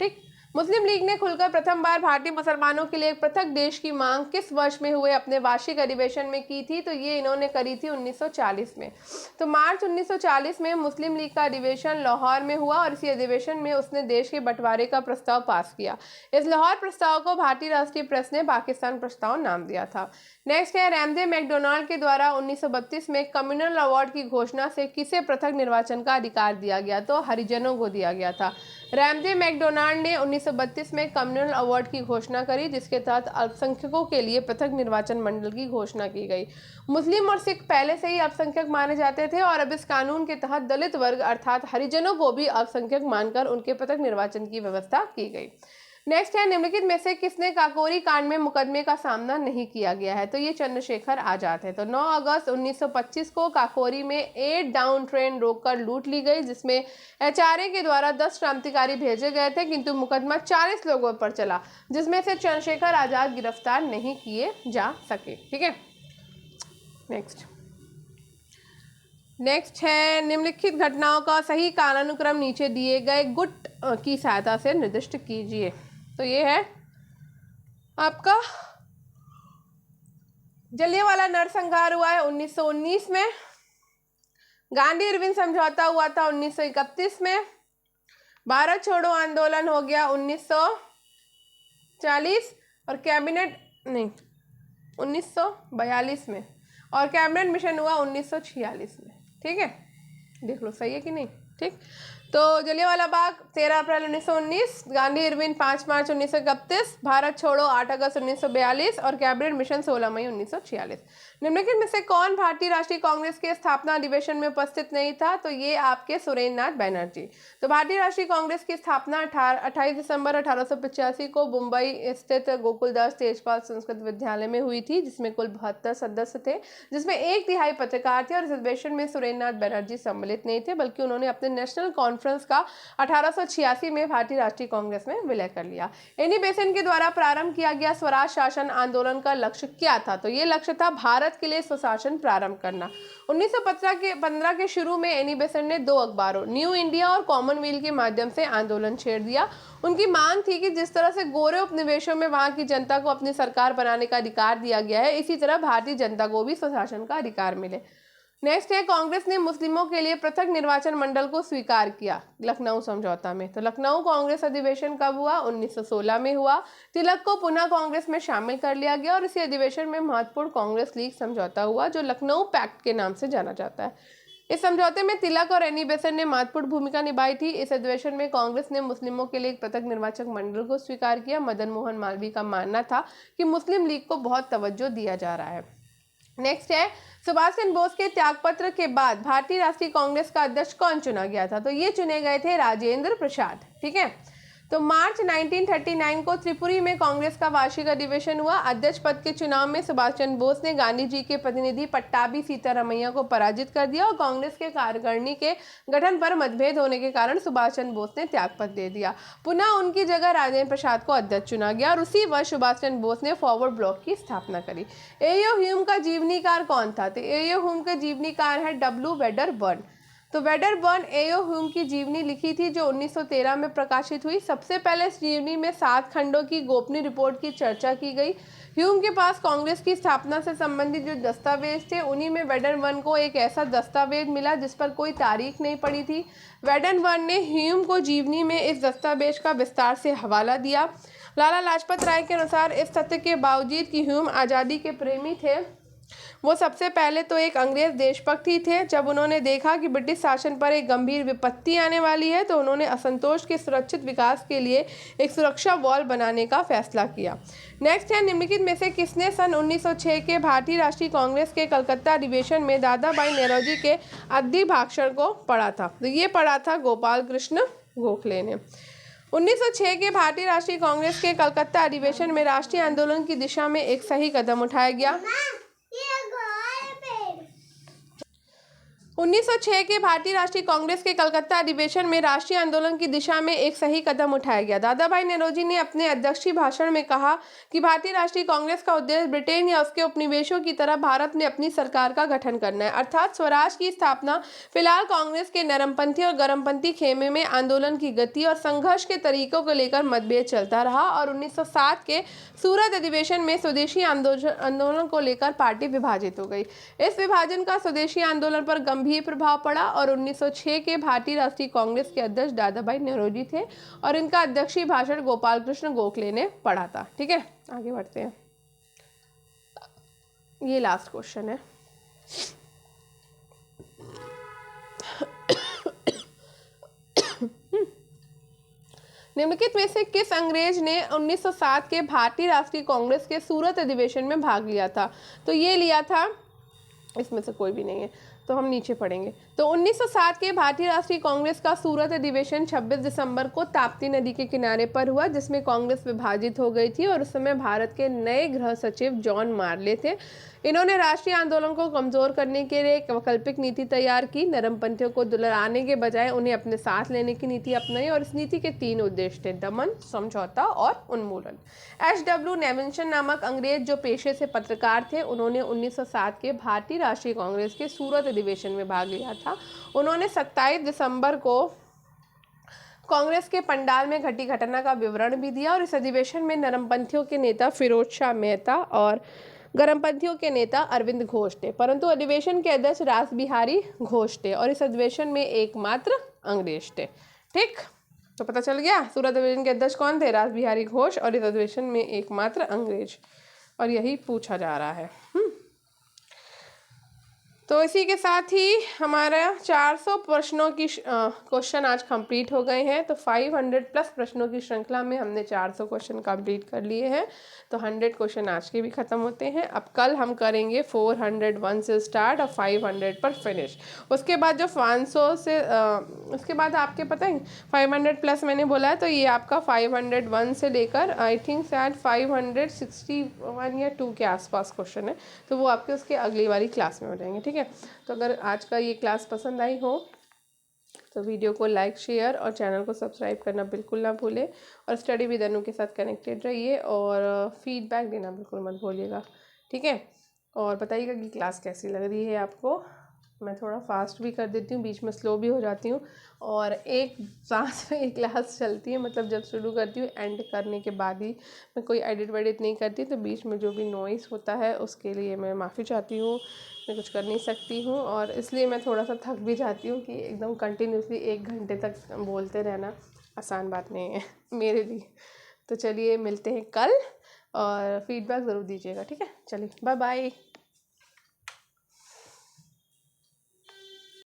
ठीक। मुस्लिम लीग ने खुलकर प्रथम बार भारतीय मुसलमानों के लिए एक पृथक देश की मांग किस वर्ष में हुए अपने वार्षिक अधिवेशन में की थी? तो ये इन्होंने करी थी 1940 में। तो मार्च 1940 में मुस्लिम लीग का अधिवेशन लाहौर में हुआ और इसी अधिवेशन में उसने देश के बंटवारे का प्रस्ताव पास किया। इस लाहौर प्रस्ताव को भारतीय राष्ट्रीय प्रेस ने पाकिस्तान प्रस्ताव नाम दिया था। नेक्स्ट है, रामदेव मैकडोनाल्ड के द्वारा 1932 में कम्युनल अवार्ड की घोषणा से किसे पृथक निर्वाचन का अधिकार दिया गया? तो हरिजनों को दिया गया था। रामदेव मैकडोनाल्ड ने 1932 में कम्युनल अवार्ड की घोषणा करी, जिसके तहत अल्पसंख्यकों के लिए पृथक निर्वाचन मंडल की घोषणा की गई। मुस्लिम और सिख पहले से ही अल्पसंख्यक माने जाते थे और अब इस कानून के तहत दलित वर्ग अर्थात हरिजनों को भी अल्पसंख्यक मानकर उनके पृथक निर्वाचन की व्यवस्था की गई। नेक्स्ट है, निम्नलिखित में से किसने काकोरी कांड में मुकदमे का सामना नहीं किया गया है? तो ये चंद्रशेखर आजाद है। तो 9 अगस्त 1925 को काकोरी में 8 डाउन ट्रेन रोककर लूट ली गई, जिसमें एचआरए के द्वारा 10 क्रांतिकारी भेजे गए थे, किंतु मुकदमा 40 लोगों पर चला, जिसमें से चंद्रशेखर आजाद गिरफ्तार नहीं किए जा सके। ठीक है। नेक्स्ट है, निम्नलिखित घटनाओं का सही कालानुक्रम नीचे दिए गए गुट की सहायता से निर्दिष्ट कीजिए। तो ये है आपका जलियांवाला नरसंहार हुआ है 1919 में, गांधी इरविन समझौता हुआ था 1931 में, भारत छोड़ो आंदोलन हो गया 1940 और कैबिनेट नहीं 1942 में, और कैबिनेट मिशन हुआ 1946 में। ठीक है, देख लो सही है कि नहीं। ठीक। तो जलियांवाला बाग 13 अप्रैल 1919, गांधी इरविन 5 मार्च 1931, भारत छोड़ो 8 अगस्त 1942 और कैबिनेट मिशन 16 मई 1946। निम्नलिखित में से कौन भारतीय राष्ट्रीय कांग्रेस के स्थापना अधिवेशन में उपस्थित नहीं था? तो ये आपके सुरेंद्र नाथ बैनर्जी। तो भारतीय राष्ट्रीय कांग्रेस की स्थापना 28 दिसंबर 1885 को मुंबई स्थित गोकुलदास तेजपाल संस्कृत विद्यालय में हुई थी, जिसमें कुल 72 सदस्य थे, जिसमें 1/3 पत्रकार थे और इस अधिवेशन में सुरेंद्र नाथ बैनर्जी सम्मिलित नहीं थे, बल्कि उन्होंने अपने नेशनल कॉन्फ्रेंस का 1886 में भारतीय राष्ट्रीय कांग्रेस में विलय कर लिया। एनी बेसेंट के द्वारा प्रारंभ किया गया स्वराज शासन आंदोलन का लक्ष्य क्या था? तो ये लक्ष्य था भारत के लिए स्वशासन प्रारंभ करना। 1915 के शुरू में एनी बेसेंट ने 2 अखबारों न्यू इंडिया और कॉमनवेल्थ के माध्यम से आंदोलन छेड़ दिया। उनकी मांग थी कि जिस तरह से गोरे उपनिवेशों में वहां की जनता को अपनी सरकार बनाने का अधिकार दिया गया है, इसी तरह भारतीय जनता को भी स्वशासन का अधिकार मिले। नेक्स्ट है, कांग्रेस ने मुस्लिमों के लिए पृथक निर्वाचन मंडल को स्वीकार किया लखनऊ समझौता में। तो लखनऊ कांग्रेस अधिवेशन कब हुआ? 1916 में हुआ। तिलक को पुनः कांग्रेस में शामिल कर लिया गया और इसी अधिवेशन में महत्वपूर्ण कांग्रेस लीग समझौता हुआ, जो लखनऊ पैक्ट के नाम से जाना जाता है। इस समझौते में तिलक और एनी बेसेंट ने महत्वपूर्ण भूमिका निभाई थी। इस अधिवेशन में कांग्रेस ने मुस्लिमों के लिए एक पृथक निर्वाचक मंडल को स्वीकार किया। मदन मोहन मालवीय का मानना था कि मुस्लिम लीग को बहुत तवज्जो दिया जा रहा है। नेक्स्ट है, सुभाष चंद्र बोस के त्यागपत्र के बाद भारतीय राष्ट्रीय कांग्रेस का अध्यक्ष कौन चुना गया था? तो ये चुने गए थे राजेंद्र प्रसाद। ठीक है। तो मार्च 1939 को त्रिपुरी में कांग्रेस का वार्षिक अधिवेशन हुआ। अध्यक्ष पद के चुनाव में सुभाष चंद्र बोस ने गांधी जी के प्रतिनिधि पट्टाभी सीतारामैया को पराजित कर दिया और कांग्रेस के कार्यकारिणी के गठन पर मतभेद होने के कारण सुभाष चंद्र बोस ने त्यागपत्र दे दिया। पुनः उनकी जगह राजेंद्र प्रसाद को अध्यक्ष चुना गया और उसी वर्ष सुभाष चंद्र बोस ने फॉरवर्ड ब्लॉक की स्थापना करी। एयो ह्यूम का जीवनीकार कौन था? तो एयो ह्यूम का जीवनीकार है डब्ल्यू वेडरबर्न। तो वेडरबर्न एयो ह्यूम की जीवनी लिखी थी, जो 1913 में प्रकाशित हुई। सबसे पहले इस जीवनी में 7 खंडों की गोपनीय रिपोर्ट की चर्चा की गई। ह्यूम के पास कांग्रेस की स्थापना से संबंधित जो दस्तावेज थे, उन्हीं में वेडरबर्न को एक ऐसा दस्तावेज मिला जिस पर कोई तारीख नहीं पड़ी थी। वेडरबर्न ने ह्यूम को जीवनी में इस दस्तावेज का विस्तार से हवाला दिया। लाला लाजपत राय के अनुसार इस तथ्य के बावजूद कि ह्यूम आज़ादी के प्रेमी थे, वो सबसे पहले तो एक अंग्रेज देशभक्त ही थे। जब उन्होंने देखा कि ब्रिटिश शासन पर एक गंभीर विपत्ति आने वाली है, तो उन्होंने असंतोष के सुरक्षित विकास के लिए एक सुरक्षा वॉल बनाने का फैसला किया। नेक्स्ट है, निम्नलिखित में से किसने सन 1906 के भारतीय राष्ट्रीय कांग्रेस के कलकत्ता अधिवेशन में दादा भाई नौरोजी के अद्भुत भाषण को पढ़ा था? तो ये पढ़ा था गोपाल कृष्ण गोखले ने। 1906 के भारतीय राष्ट्रीय कांग्रेस के कलकत्ता अधिवेशन में राष्ट्रीय आंदोलन की दिशा में एक सही कदम उठाया गया। 1906 के भारतीय राष्ट्रीय कांग्रेस के कलकत्ता अधिवेशन में राष्ट्रीय आंदोलन की दिशा में एक सही कदम उठाया गया। दादा भाई नौरोजी ने अपने अध्यक्षीय भाषण में कहा कि भारतीय राष्ट्रीय कांग्रेस का उद्देश्य ब्रिटेन या उसके उपनिवेशों की तरह भारत में अपनी सरकार का गठन करना है, अर्थात स्वराज की स्थापना। फिलहाल कांग्रेस के नरमपंथी और गरमपंथी खेमे में आंदोलन की गति और संघर्ष के तरीकों को लेकर मतभेद चलता रहा और 1907 के सूरत अधिवेशन में स्वदेशी आंदोलन को लेकर पार्टी विभाजित हो गई। इस विभाजन का स्वदेशी आंदोलन पर गंभीर प्रभाव पड़ा और 1906 के भारतीय राष्ट्रीय कांग्रेस के अध्यक्ष दादा भाई नौरोजी थे और इनका अध्यक्षीय भाषण गोपाल कृष्ण गोखले ने पढ़ा था। ठीक है, आगे बढ़ते हैं। ये लास्ट क्वेश्चन है। निम्नलिखित में से किस अंग्रेज ने 1907 के भारतीय राष्ट्रीय कांग्रेस के सूरत अधिवेशन में भाग लिया था? तो ये लिया था, इसमें से कोई भी नहीं है तो हम नीचे पढ़ेंगे। तो 1907 के भारतीय राष्ट्रीय कांग्रेस का सूरत अधिवेशन 26 दिसंबर को ताप्ती नदी के किनारे पर हुआ, जिसमें कांग्रेस विभाजित हो गई थी और उस समय भारत के नए गृह सचिव जॉन मार्ले थे। इन्होंने राष्ट्रीय आंदोलन को कमजोर करने के लिए एक वैकल्पिक नीति तैयार की। नरमपंथियों को दुलारने के बजाय उन्हें अपने साथ लेने की नीति अपनाई और इस नीति के 3 उद्देश्य थे: दमन, समझौता और उन्मूलन। एच.डब्ल्यू. नेविंसन नामक अंग्रेज जो पेशे से पत्रकार थे, उन्होंने 1907 के भारतीय राष्ट्रीय कांग्रेस के सूरत अधिवेशन में भाग लिया था। उन्होंने 27 दिसंबर को कांग्रेस के पंडाल में घटी घटना का विवरण भी दिया और इस अधिवेशन में नरमपंथियों के नेता फिरोज शाह मेहता और गरमपंथियों के नेता अरविंद घोष थे, परंतु अधिवेशन के अध्यक्ष रासबिहारी घोष थे और इस अधिवेशन में एकमात्र अंग्रेज थे। ठीक, तो पता चल गया सूरत अधिवेशन के अध्यक्ष कौन थे? रासबिहारी घोष, और इस अधिवेशन में एकमात्र अंग्रेज, और यही पूछा जा रहा है। तो इसी के साथ ही हमारा 400 प्रश्नों की क्वेश्चन आज कंप्लीट हो गए हैं। तो 500 प्लस प्रश्नों की श्रृंखला में हमने 400 क्वेश्चन कंप्लीट कर लिए हैं। तो 100 क्वेश्चन आज के भी ख़त्म होते हैं। अब कल हम करेंगे 401 से स्टार्ट और 500 पर फिनिश। उसके बाद जो 500 से उसके बाद आपके पता है 500 प्लस मैंने बोला है, तो ये आपका 501 से लेकर आई थिंक शायद 561 या 2 के आसपास क्वेश्चन है, तो वो आपके उसके अगली वाली क्लास में हो जाएंगे। ठीक है, तो अगर आज का ये क्लास पसंद आई हो तो वीडियो को लाइक, शेयर और चैनल को सब्सक्राइब करना बिल्कुल ना भूलें और स्टडी विद अनु के साथ कनेक्टेड रहिए और फीडबैक देना बिल्कुल मत भूलिएगा। ठीक है, और बताइएगा कि क्लास कैसी लग रही है आपको। मैं थोड़ा फास्ट भी कर देती हूँ, बीच में स्लो भी हो जाती हूँ और एक सांस में एक क्लास चलती है, मतलब जब शुरू करती हूँ एंड करने के बाद ही, मैं कोई एडिट वेडिट नहीं करती, तो बीच में जो भी नॉइस होता है उसके लिए मैं माफ़ी चाहती हूँ। मैं कुछ कर नहीं सकती हूँ और इसलिए मैं थोड़ा सा थक भी जाती हूँ कि एकदम कंटिन्यूसली 1 घंटे तक बोलते रहना आसान बात नहीं है मेरे लिए। तो चलिए मिलते हैं कल और फीडबैक ज़रूर दीजिएगा। ठीक है, चलिए बाय बाय।